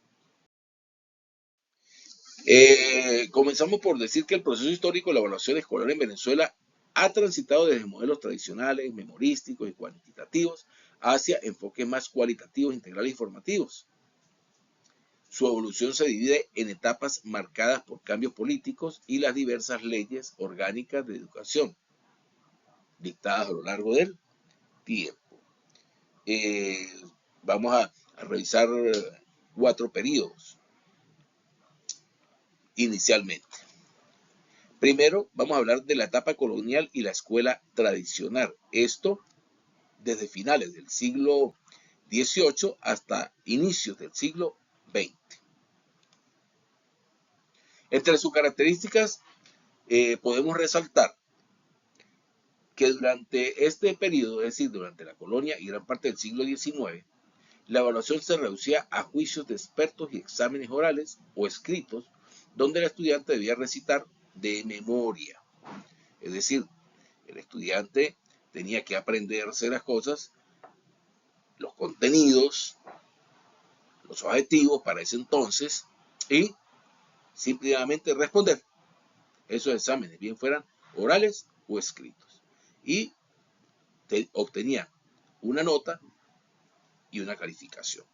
Comenzamos por decir que el proceso histórico de la evaluación escolar en Venezuela ha transitado desde modelos tradicionales, memorísticos y cuantitativos hacia enfoques más cualitativos, integrales y formativos. Su evolución se divide en etapas marcadas por cambios políticos y las diversas leyes orgánicas de educación dictadas a lo largo del tiempo. Vamos a revisar 4 periodos inicialmente. Primero, vamos a hablar de la etapa colonial y la escuela tradicional. Esto desde finales del siglo XVIII hasta inicios del siglo XX. Entre sus características podemos resaltar que durante este periodo, es decir, durante la colonia y gran parte del siglo XIX, la evaluación se reducía a juicios de expertos y exámenes orales o escritos, donde el estudiante debía recitar de memoria. Es decir, el estudiante tenía que aprenderse las cosas, los contenidos, los objetivos para ese entonces, y simplemente responder esos exámenes, bien fueran orales o escritos. Y obtenía una nota y una calificación.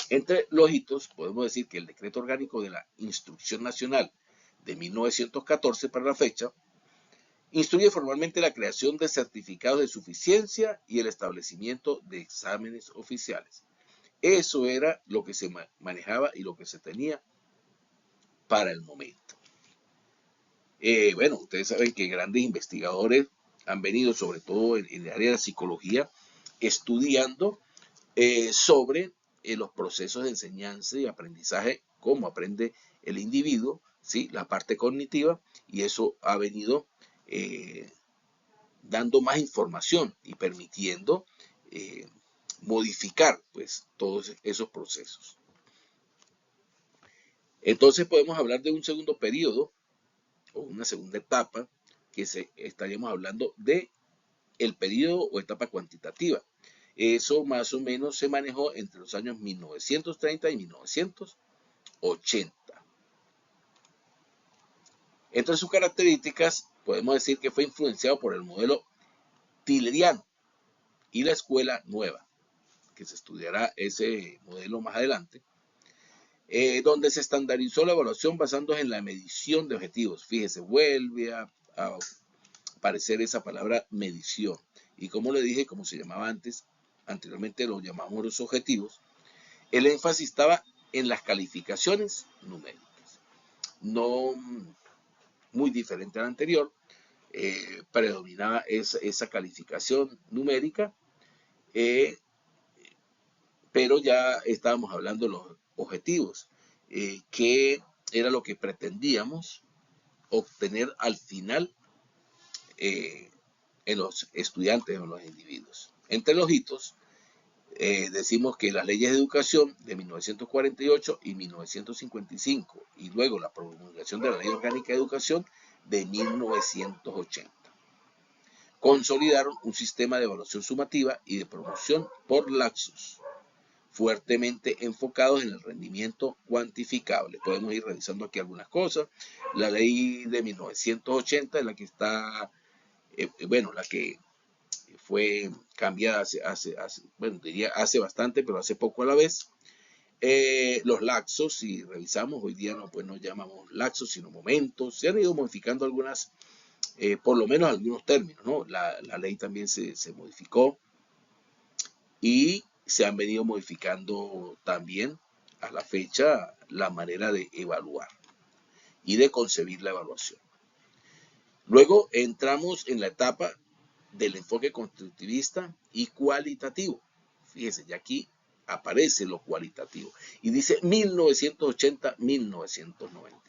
Entre los hitos, podemos decir que el Decreto Orgánico de la Instrucción Nacional de 1914 para la fecha Instruye formalmente la creación de certificados de suficiencia y el establecimiento de exámenes oficiales. Eso era lo que se manejaba y lo que se tenía para el momento. Bueno, ustedes saben que grandes investigadores han venido, sobre todo en el área de la psicología, estudiando sobre los procesos de enseñanza y aprendizaje, cómo aprende el individuo, ¿sí? La parte cognitiva, y eso ha venido dando más información y permitiendo modificar pues todos esos procesos. Entonces podemos hablar de un segundo periodo o una segunda etapa que estaríamos hablando de el periodo o etapa cuantitativa. Eso más o menos se manejó entre los años 1930 y 1980. Entre sus características, podemos decir que fue influenciado por el modelo tilleriano y la escuela nueva, que se estudiará ese modelo más adelante, donde se estandarizó la evaluación basándose en la medición de objetivos. Fíjese, vuelve a aparecer esa palabra medición. Y como le dije, como se llamaba anteriormente lo llamamos los objetivos, el énfasis estaba en las calificaciones numéricas. No muy diferente al anterior, predominaba esa calificación numérica, pero ya estábamos hablando de los objetivos, que era lo que pretendíamos obtener al final en los estudiantes o en los individuos. Entre los hitos, decimos que las leyes de educación de 1948 y 1955 y luego la promulgación de la Ley Orgánica de Educación de 1980 consolidaron un sistema de evaluación sumativa y de promoción por lapsos, fuertemente enfocados en el rendimiento cuantificable. Podemos ir revisando aquí algunas cosas. La ley de 1980 es la que está, bueno, la que fue cambiada bueno, diría hace bastante, pero hace poco a la vez. Los laxos, si revisamos, hoy día no, pues no llamamos laxos, sino momentos. Se han ido modificando algunas, por lo menos algunos términos, ¿no? La ley también se modificó y se han venido modificando también a la fecha la manera de evaluar y de concebir la evaluación. Luego entramos en la etapa del enfoque constructivista y cualitativo. Fíjese, ya aquí aparece lo cualitativo. Y dice 1980-1999.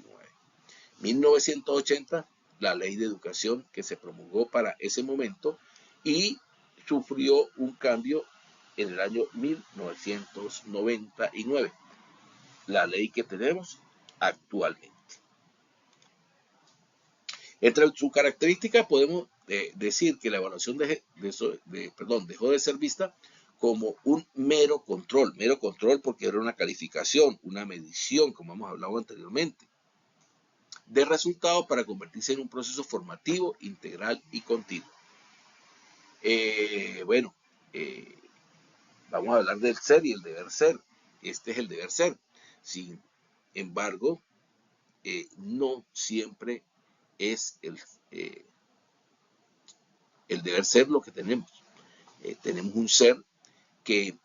1980, la ley de educación que se promulgó para ese momento y sufrió un cambio en el año 1999. La ley que tenemos actualmente. Entre sus características podemos decir que la evaluación dejó de ser vista como un mero control porque era una calificación, una medición, como hemos hablado anteriormente, de resultados para convertirse en un proceso formativo, integral y continuo. Bueno, vamos a hablar del ser y el deber ser. Este es el deber ser. Sin embargo, no siempre es el deber ser lo que tenemos. Tenemos un ser que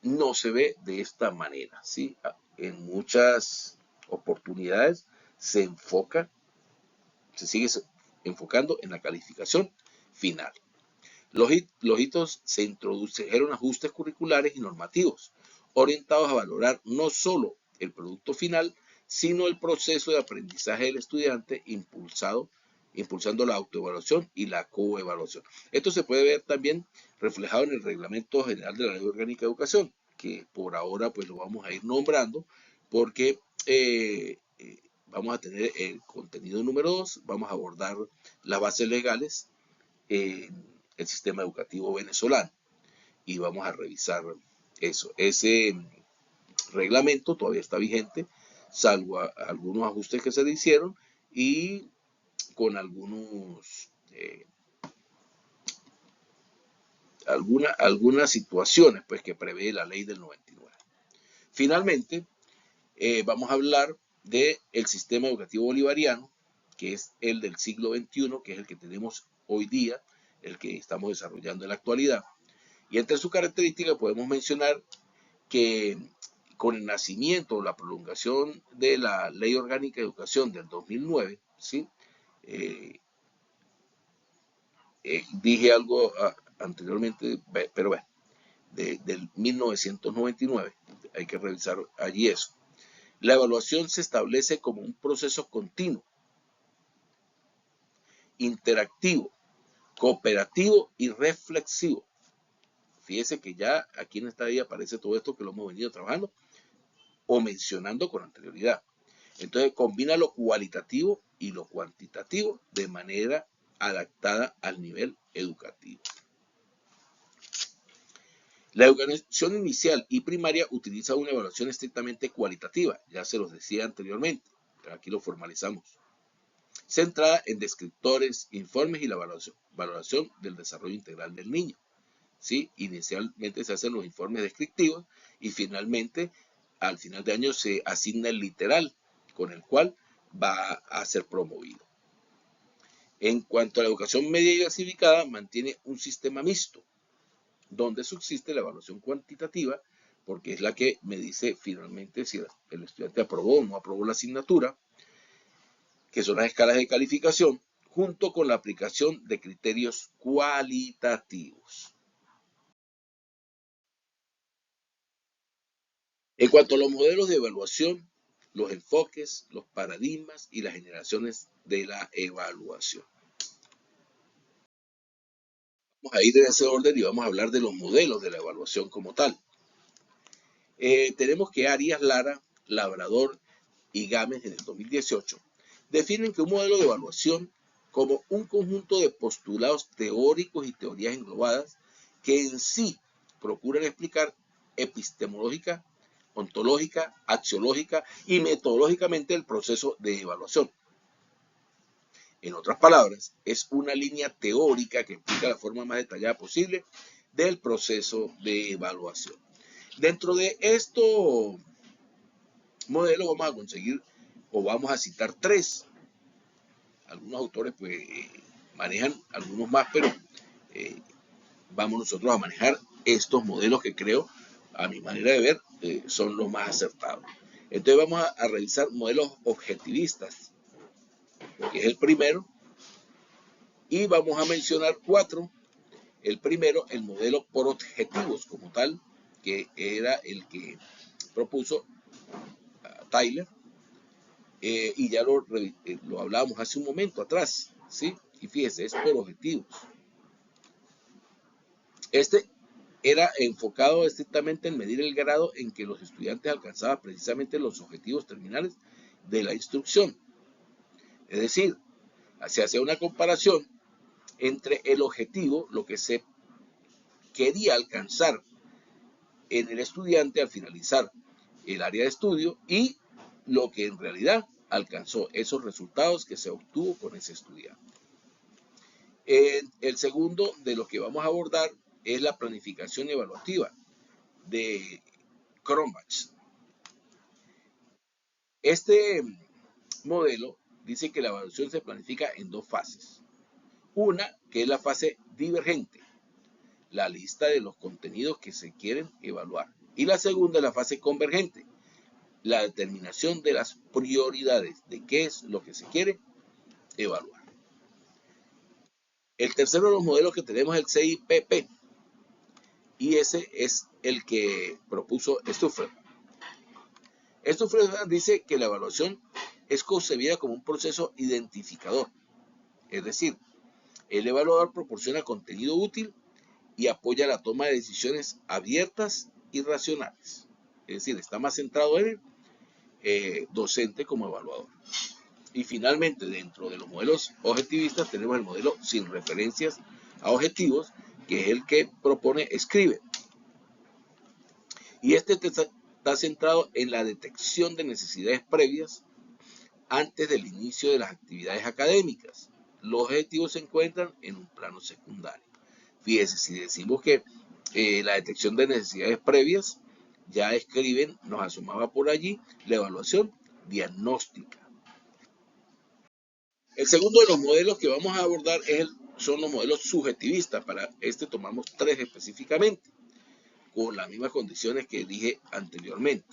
no se ve de esta manera, ¿sí? En muchas oportunidades se sigue enfocando en la calificación final. Los hitos se introdujeron ajustes curriculares y normativos, orientados a valorar no solo el producto final, sino el proceso de aprendizaje del estudiante impulsando la autoevaluación y la coevaluación. Esto se puede ver también reflejado en el Reglamento General de la Ley Orgánica de Educación, que por ahora pues lo vamos a ir nombrando porque vamos a tener el contenido número 2, vamos a abordar las bases legales en el sistema educativo venezolano y vamos a revisar eso. Ese reglamento todavía está vigente, salvo algunos ajustes que se le hicieron y con algunas situaciones pues, que prevé la ley del 99. Finalmente, vamos a hablar del sistema educativo bolivariano que es el del siglo XXI, que es el que tenemos hoy día, el que estamos desarrollando en la actualidad. Y entre sus características podemos mencionar que con el nacimiento o la prolongación de la Ley Orgánica de Educación del 2009, ¿sí? Dije algo anteriormente, pero bueno, del 1999, hay que revisar allí eso. La evaluación se establece como un proceso continuo, interactivo, cooperativo y reflexivo. Fíjese que ya aquí en esta guía aparece todo esto que lo hemos venido trabajando o mencionando con anterioridad. Entonces combina lo cualitativo y lo cuantitativo de manera adaptada al nivel educativo. La educación inicial y primaria utiliza una evaluación estrictamente cualitativa, ya se los decía anteriormente, pero aquí lo formalizamos, centrada en descriptores, informes y la valoración del desarrollo integral del niño. ¿Sí? Inicialmente se hacen los informes descriptivos y finalmente al final de año se asigna el literal con el cual va a ser promovido. En cuanto a la educación media y clasificada, mantiene un sistema mixto, donde subsiste la evaluación cuantitativa, porque es la que me dice finalmente si el estudiante aprobó o no aprobó la asignatura, que son las escalas de calificación, junto con la aplicación de criterios cualitativos. En cuanto a los modelos de evaluación, los enfoques, los paradigmas y las generaciones de la evaluación. Vamos a ir en ese orden y vamos a hablar de los modelos de la evaluación como tal. Tenemos que Arias, Lara, Labrador y Gámez en el 2018 definen que un modelo de evaluación como un conjunto de postulados teóricos y teorías englobadas que en sí procuran explicar epistemológica, ontológica, axiológica y metodológicamente el proceso de evaluación. En otras palabras, es una línea teórica que explica la forma más detallada posible del proceso de evaluación. Dentro de estos modelos vamos a conseguir o vamos a citar tres. Algunos autores pues manejan algunos más, pero vamos nosotros a manejar estos modelos que creo, a mi manera de ver, son los más acertados. Entonces vamos a revisar modelos objetivistas, que es el primero, y vamos a mencionar cuatro. El primero, el modelo por objetivos como tal, que era el que propuso Tyler, y ya lo hablábamos hace un momento atrás, ¿sí? Y fíjese, es por objetivos. Este era enfocado estrictamente en medir el grado en que los estudiantes alcanzaban precisamente los objetivos terminales de la instrucción. Es decir, se hace una comparación entre el objetivo, lo que se quería alcanzar en el estudiante al finalizar el área de estudio y lo que en realidad alcanzó, esos resultados que se obtuvo con ese estudiante. El segundo de lo que vamos a abordar es la planificación evaluativa de Cronbach. Este modelo dice que la evaluación se planifica en dos fases. Una, que es la fase divergente, la lista de los contenidos que se quieren evaluar. Y la segunda es la fase convergente, la determinación de las prioridades, de qué es lo que se quiere evaluar. El tercero de los modelos que tenemos es el CIPP, y ese es el que propuso Stuffer. Stuffer dice que la evaluación es concebida como un proceso identificador, es decir, el evaluador proporciona contenido útil y apoya la toma de decisiones abiertas y racionales. Es decir, está más centrado en el docente como evaluador. Y finalmente, dentro de los modelos objetivistas, tenemos el modelo sin referencias a objetivos, que es el que propone Scribe. Y este está centrado en la detección de necesidades previas antes del inicio de las actividades académicas. Los objetivos se encuentran en un plano secundario. Fíjense, si decimos que la detección de necesidades previas, ya Scribe nos asomaba por allí la evaluación diagnóstica. El segundo de los modelos que vamos a abordar son los modelos subjetivistas. Para este tomamos tres específicamente, con las mismas condiciones que dije anteriormente.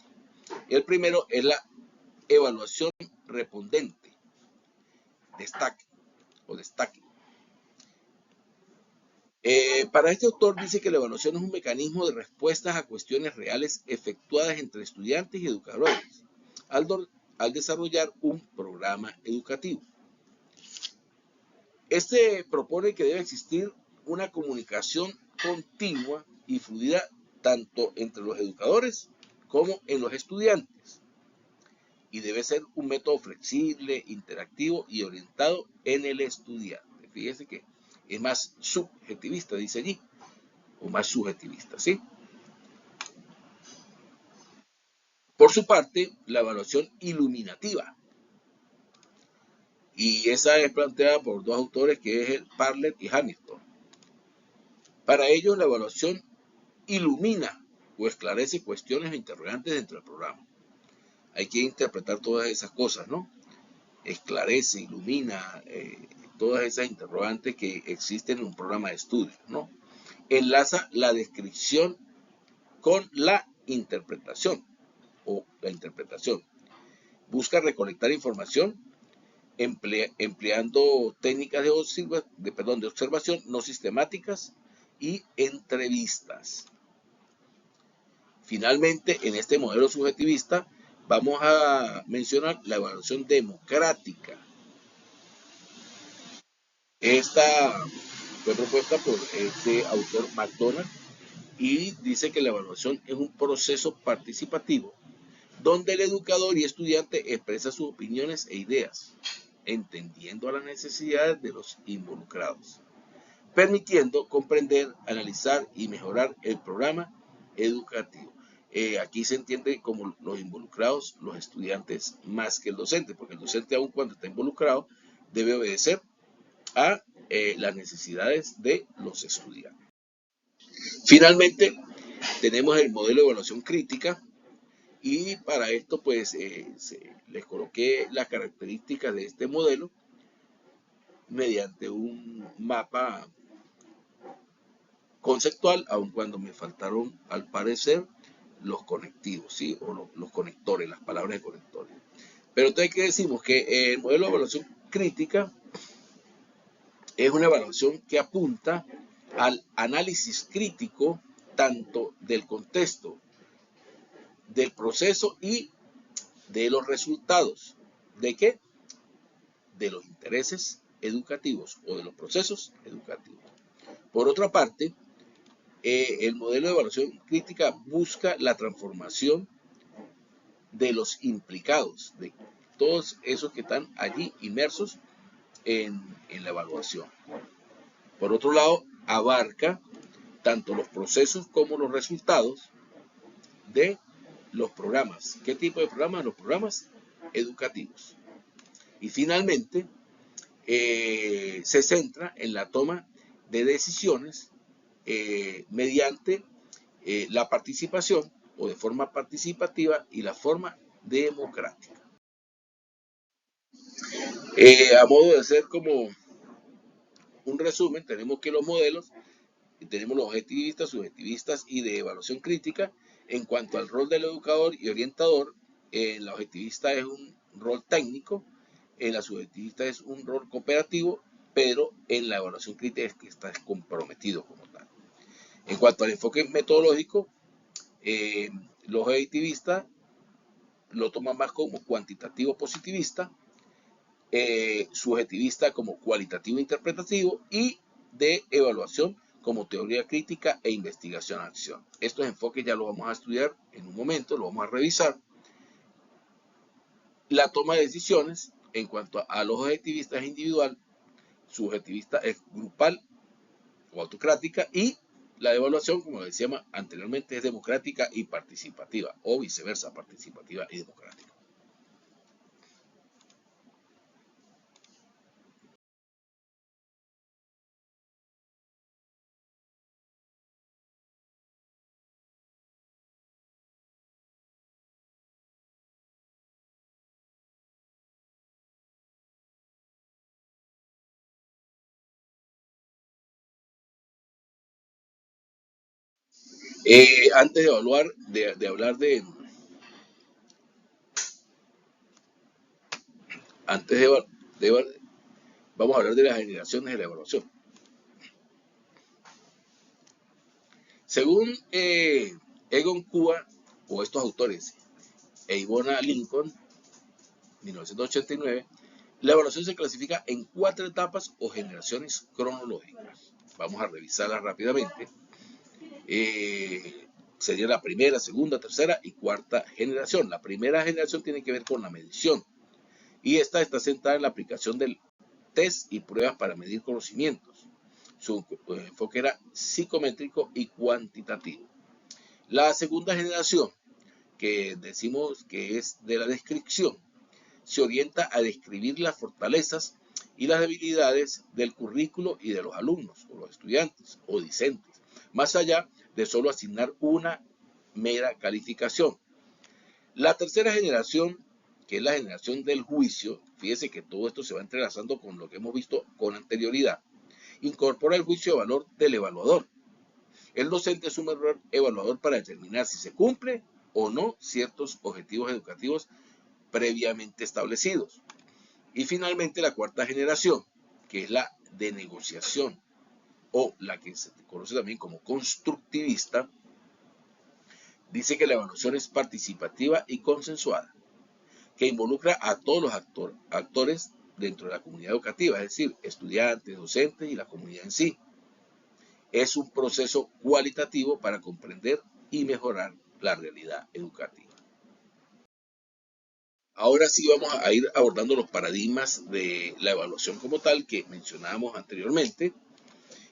El primero es la evaluación respondente, destaque o destaque. Para este autor dice que la evaluación es un mecanismo de respuestas a cuestiones reales efectuadas entre estudiantes y educadores al desarrollar un programa educativo. Este propone que debe existir una comunicación continua y fluida tanto entre los educadores como en los estudiantes, y debe ser un método flexible, interactivo y orientado en el estudiante. Fíjese que es más subjetivista, dice allí, o más subjetivista, ¿sí? Por su parte, la evaluación iluminativa, y esa es planteada por dos autores, que es el Parlet y Hamilton. Para ellos, la evaluación ilumina o esclarece cuestiones o interrogantes dentro del programa. Hay que interpretar todas esas cosas, ¿no? Esclarece, ilumina todas esas interrogantes que existen en un programa de estudio, ¿no? Enlaza la descripción con la interpretación o la interpretación. Busca recolectar información empleando técnicas de observación no sistemáticas y entrevistas. Finalmente, en este modelo subjetivista, vamos a mencionar la evaluación democrática. Esta fue propuesta por este autor McDonald y dice que la evaluación es un proceso participativo donde el educador y estudiante expresa sus opiniones e ideas, entendiendo a las necesidades de los involucrados, permitiendo comprender, analizar y mejorar el programa educativo. Aquí se entiende como los involucrados, los estudiantes, más que el docente, porque el docente, aun cuando está involucrado, debe obedecer a las necesidades de los estudiantes. Finalmente, tenemos el modelo de evaluación crítica, y para esto pues les coloqué las características de este modelo mediante un mapa conceptual, aun cuando me faltaron al parecer los conectivos, ¿sí? O los conectores, las palabras de conectores. Pero entonces, ¿qué decimos? Que el modelo de evaluación crítica es una evaluación que apunta al análisis crítico tanto del contexto, del proceso y de los resultados. ¿De qué? De los intereses educativos o de los procesos educativos. Por otra parte, el modelo de evaluación crítica busca la transformación de los implicados, de todos esos que están allí inmersos en la evaluación. Por otro lado, abarca tanto los procesos como los resultados de los programas. ¿Qué tipo de programas? Los programas educativos. Y finalmente, se centra en la toma de decisiones mediante la participación o de forma participativa y la forma democrática. A modo de hacer como un resumen, tenemos que los modelos, tenemos los objetivistas, subjetivistas y de evaluación crítica. En cuanto al rol del educador y orientador, la objetivista es un rol técnico, en la subjetivista es un rol cooperativo, pero en la evaluación crítica es que está comprometido como tal. En cuanto al enfoque metodológico, los objetivistas lo toman más como cuantitativo positivista, subjetivista como cualitativo interpretativo y de evaluación como teoría crítica e investigación-acción. Estos enfoques ya los vamos a estudiar en un momento, lo vamos a revisar. La toma de decisiones en cuanto a los objetivistas es individual, subjetivista es grupal o autocrática, y la evaluación, como decíamos anteriormente, es democrática y participativa, o viceversa, participativa y democrática. Antes de evaluar, de hablar de, antes de vamos a hablar de las generaciones de la evaluación. Según Egon Kua, o estos autores, e Ivona Lincoln, 1989, la evaluación se clasifica en 4 etapas o generaciones cronológicas. Vamos a revisarlas rápidamente. Sería la primera, segunda, tercera y cuarta generación. La primera generación tiene que ver con la medición y esta está centrada en la aplicación del test y pruebas para medir conocimientos. Su enfoque era psicométrico y cuantitativo. La segunda generación, que decimos que es de la descripción, se orienta a describir las fortalezas y las debilidades del currículo y de los alumnos o los estudiantes o discentes, más allá de solo asignar una mera calificación. La tercera generación, que es la generación del juicio, fíjese que todo esto se va entrelazando con lo que hemos visto con anterioridad, incorpora el juicio de valor del evaluador. El docente es un evaluador para determinar si se cumple o no ciertos objetivos educativos previamente establecidos. Y finalmente la cuarta generación, que es la de negociación o la que se conoce también como constructivista, dice que la evaluación es participativa y consensuada, que involucra a todos los actores dentro de la comunidad educativa, es decir, estudiantes, docentes y la comunidad en sí. Es un proceso cualitativo para comprender y mejorar la realidad educativa. Ahora sí vamos a ir abordando los paradigmas de la evaluación como tal que mencionábamos anteriormente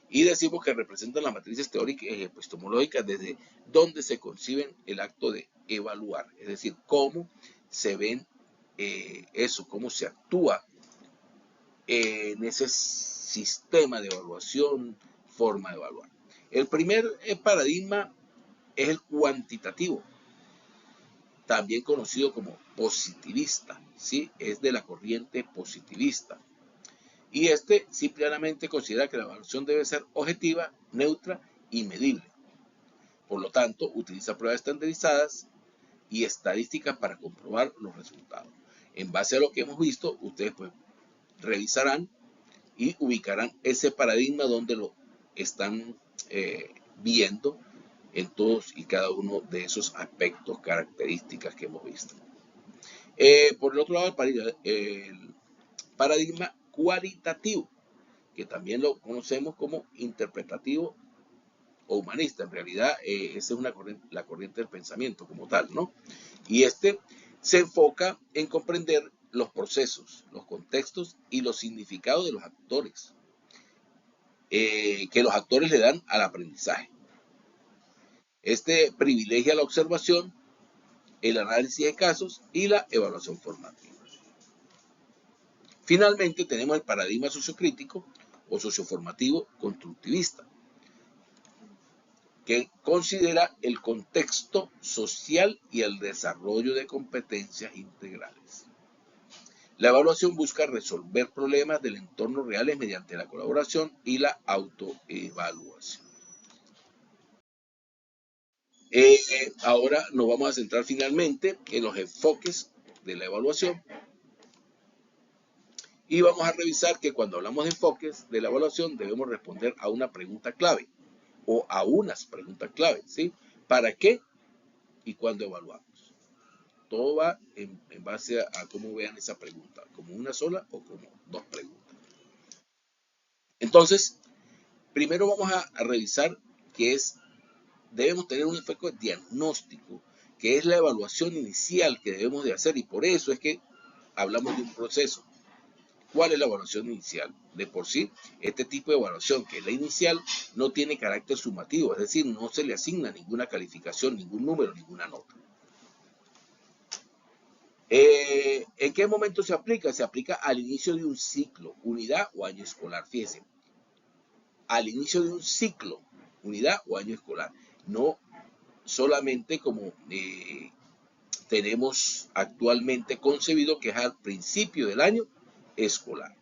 y decimos que representan las matrices teóricas y epistemológicas desde donde se conciben el acto de evaluar, es decir, cómo se ven eso, cómo se actúa en ese sistema de evaluación, forma de evaluar. El primer paradigma es el cuantitativo, también conocido como positivista, ¿sí? Es de la corriente positivista. Y este simplemente considera que la evaluación debe ser objetiva, neutra y medible. Por lo tanto, utiliza pruebas estandarizadas y estadísticas para comprobar los resultados. En base a lo que hemos visto, ustedes pues revisarán y ubicarán ese paradigma donde lo están viendo en todos y cada uno de esos aspectos, características que hemos visto. Por el otro lado, el paradigma cualitativo, que también lo conocemos como interpretativo o humanista. En realidad, esa es la corriente del pensamiento como tal, ¿no? Y este se enfoca en comprender los procesos, los contextos y los significados de los actores, que los actores le dan al aprendizaje. Este privilegia la observación, el análisis de casos y la evaluación formativa. Finalmente tenemos el paradigma sociocrítico o socioformativo constructivista, que considera el contexto social y el desarrollo de competencias integrales. La evaluación busca resolver problemas del entorno reales mediante la colaboración y la autoevaluación. Ahora nos vamos a centrar finalmente en los enfoques de la evaluación y vamos a revisar que cuando hablamos de enfoques de la evaluación debemos responder a una pregunta clave o a unas preguntas clave, ¿sí? ¿Para qué y cuándo evaluamos? Todo va en base a cómo vean esa pregunta, como una sola o como dos preguntas. Entonces, primero vamos a revisar que debemos tener un enfoque diagnóstico, que es la evaluación inicial que debemos de hacer y por eso es que hablamos de un proceso. ¿Cuál es la evaluación inicial? De por sí, este tipo de evaluación, que es la inicial, no tiene carácter sumativo, es decir, no se le asigna ninguna calificación, ningún número, ninguna nota. ¿En qué momento se aplica? Se aplica al inicio de un ciclo, unidad o año escolar. Fíjense, al inicio de un ciclo, unidad o año escolar. No solamente como tenemos actualmente concebido que es al principio del año escolar.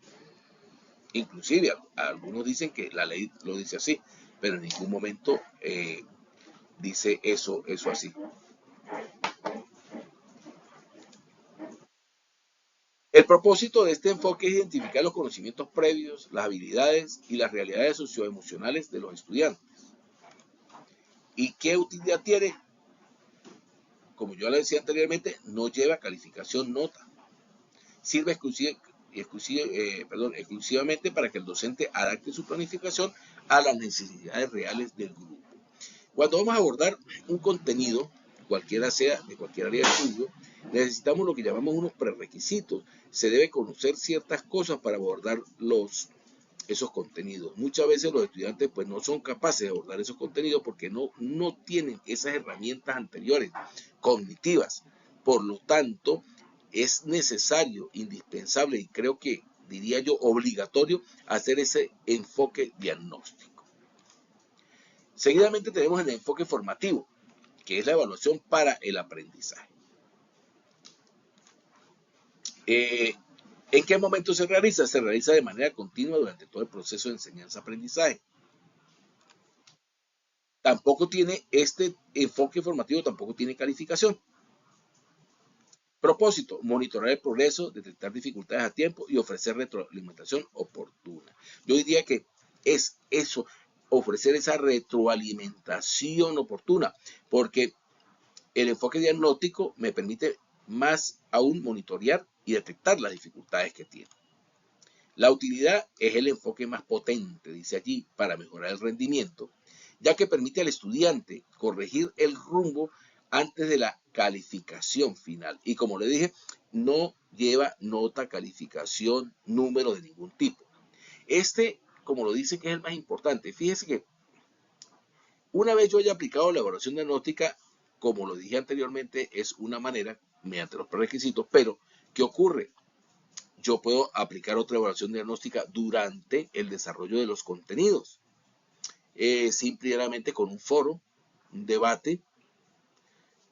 Inclusive algunos dicen que la ley lo dice así, pero en ningún momento dice eso así. El propósito de este enfoque es identificar los conocimientos previos, las habilidades y las realidades socioemocionales de los estudiantes. ¿Y qué utilidad tiene? Como yo le decía anteriormente, no lleva calificación nota. Sirve exclusivamente para que el docente adapte su planificación a las necesidades reales del grupo. Cuando vamos a abordar un contenido, cualquiera sea de cualquier área de estudio, necesitamos lo que llamamos unos prerequisitos. Se debe conocer ciertas cosas para abordar esos contenidos. Muchas veces los estudiantes pues no son capaces de abordar esos contenidos porque no tienen esas herramientas anteriores cognitivas. Por lo tanto, es necesario, indispensable y creo que diría yo obligatorio hacer ese enfoque diagnóstico. Seguidamente tenemos el enfoque formativo, que es la evaluación para el aprendizaje. ¿En qué momento se realiza? Se realiza de manera continua durante todo el proceso de enseñanza-aprendizaje. Tampoco tiene este enfoque formativo, tampoco tiene calificación. Propósito, monitorear el progreso, detectar dificultades a tiempo y ofrecer retroalimentación oportuna. Yo diría que es eso, ofrecer esa retroalimentación oportuna, porque el enfoque diagnóstico me permite más aún monitorear y detectar las dificultades que tiene. La utilidad es el enfoque más potente, dice allí, para mejorar el rendimiento, ya que permite al estudiante corregir el rumbo antes de la calificación final. Y como le dije, no lleva nota, calificación, número de ningún tipo. Como lo dice, que es el más importante. Fíjese que una vez yo haya aplicado la evaluación diagnóstica, como lo dije anteriormente, es una manera mediante los prerequisitos, pero ¿qué ocurre? Yo puedo aplicar otra evaluación diagnóstica durante el desarrollo de los contenidos. Simplemente con un foro, un debate,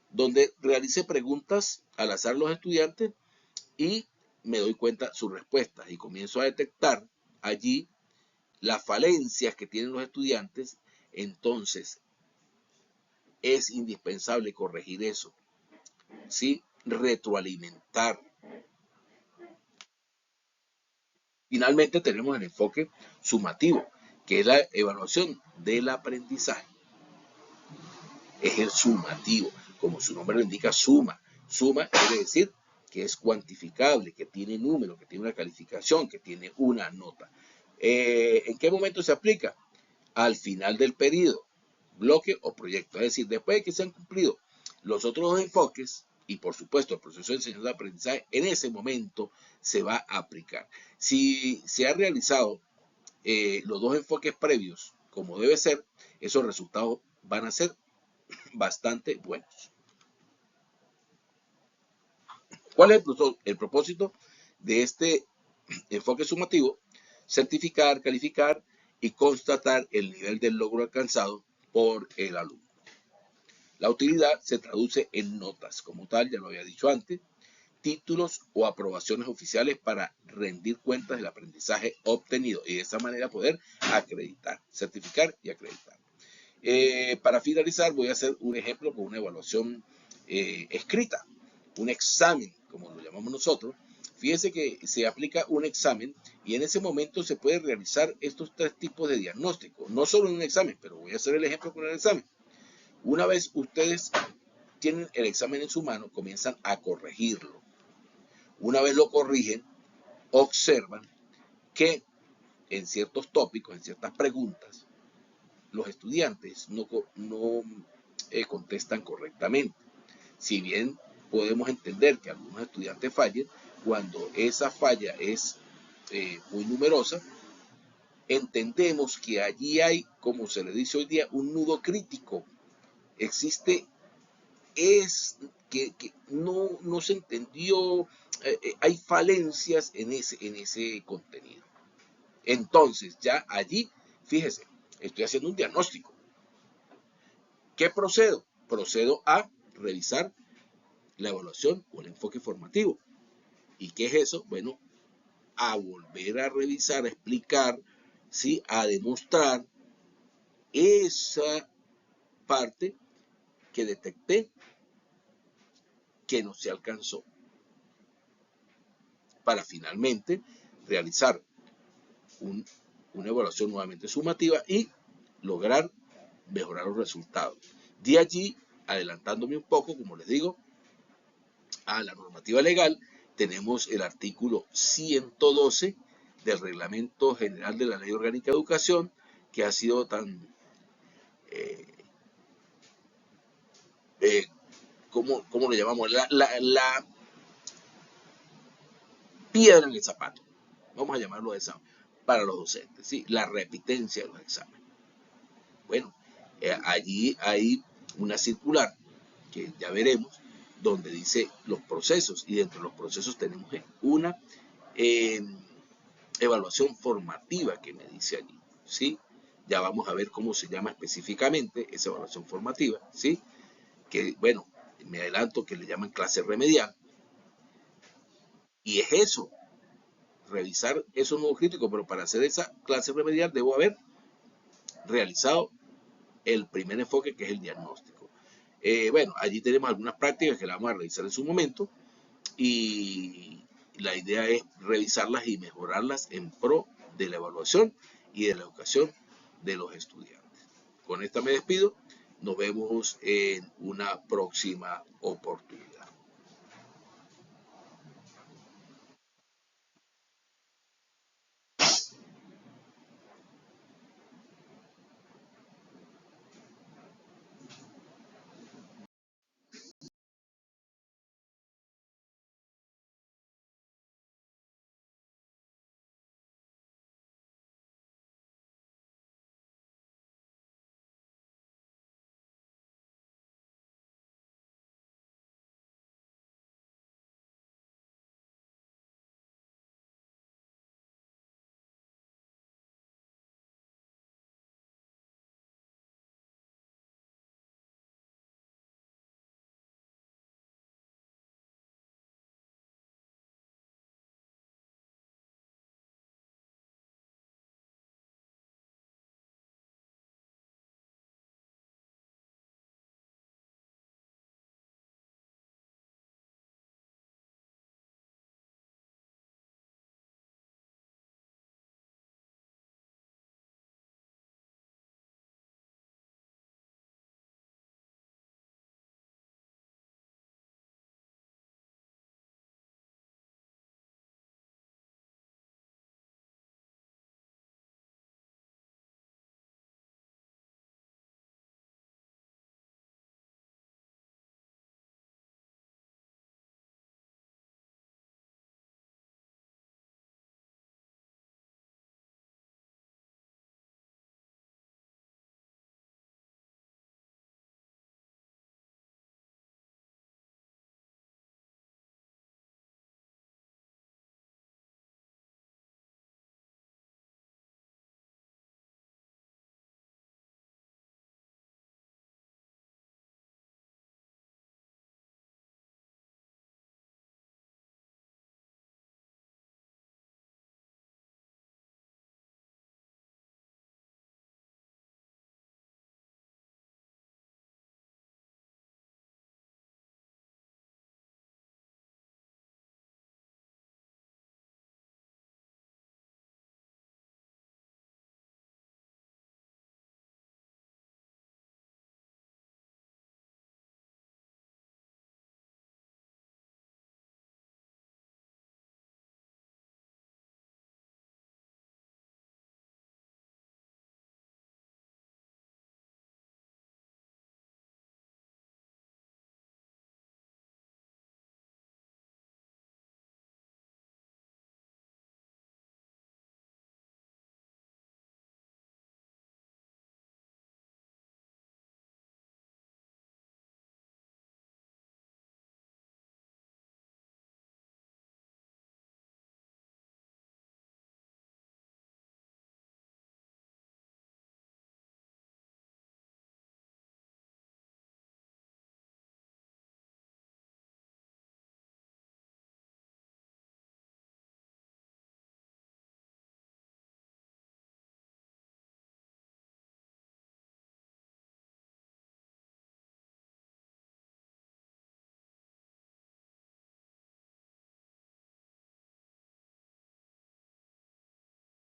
donde realice preguntas al azar a los estudiantes y me doy cuenta sus respuestas y comienzo a detectar allí las falencias que tienen los estudiantes. Entonces es indispensable corregir eso, ¿sí? Retroalimentar. Finalmente tenemos el enfoque sumativo, que es la evaluación del aprendizaje. Es el sumativo, como su nombre lo indica, suma. Suma quiere decir que es cuantificable, que tiene número, que tiene una calificación, que tiene una nota. ¿En qué momento se aplica? Al final del periodo, bloque o proyecto. Es decir, después de que se han cumplido los otros dos enfoques, y por supuesto el proceso de enseñanza-aprendizaje, en ese momento se va a aplicar. Si se han realizado los dos enfoques previos como debe ser, esos resultados van a ser bastante buenos. ¿Cuál es el propósito de este enfoque sumativo? Certificar, calificar y constatar el nivel del logro alcanzado por el alumno. La utilidad se traduce en notas, como tal, ya lo había dicho antes, títulos o aprobaciones oficiales para rendir cuentas del aprendizaje obtenido y de esa manera poder acreditar, certificar y acreditar. Para finalizar, voy a hacer un ejemplo con una evaluación escrita, un examen, como lo llamamos nosotros. Fíjese que se aplica un examen y en ese momento se puede realizar estos tres tipos de diagnóstico, no solo en un examen, pero voy a hacer el ejemplo con el examen. Una vez ustedes tienen el examen en su mano, comienzan a corregirlo. Una vez lo corrigen, observan que en ciertos tópicos, en ciertas preguntas, los estudiantes no contestan correctamente. Si bien podemos entender que algunos estudiantes fallen, cuando esa falla es muy numerosa, entendemos que allí hay, como se le dice hoy día, un nudo crítico. Existe, que no se entendió, hay falencias en ese contenido. Entonces, ya allí, fíjese, estoy haciendo un diagnóstico. ¿Qué procedo? Procedo a revisar la evaluación o el enfoque formativo. ¿Y qué es eso? Bueno, a volver a revisar, a explicar, ¿sí? A demostrar esa parte que detecté que no se alcanzó, para finalmente realizar una evaluación nuevamente sumativa y lograr mejorar los resultados. De allí, adelantándome un poco, como les digo, a la normativa legal, tenemos el artículo 112 del Reglamento General de la Ley Orgánica de Educación, que ha sido tan, eh, ¿cómo lo llamamos? La piedra en el zapato, vamos a llamarlo de esa, para los docentes, ¿sí? La repitencia de los exámenes. Bueno, allí hay una circular que ya veremos, donde dice los procesos, y dentro de los procesos tenemos una eh, evaluación formativa que me dice allí, ¿sí? Ya vamos a ver cómo se llama específicamente esa evaluación formativa, ¿sí? Que, bueno, me adelanto que le llaman clase remedial, y es eso, revisar esos nuevos críticos, pero para hacer esa clase remedial debo haber realizado el primer enfoque, que es el diagnóstico. Bueno, allí tenemos algunas prácticas que las vamos a revisar en su momento, y la idea es revisarlas y mejorarlas en pro de la evaluación y de la educación de los estudiantes. Con esta me despido, nos vemos en una próxima oportunidad.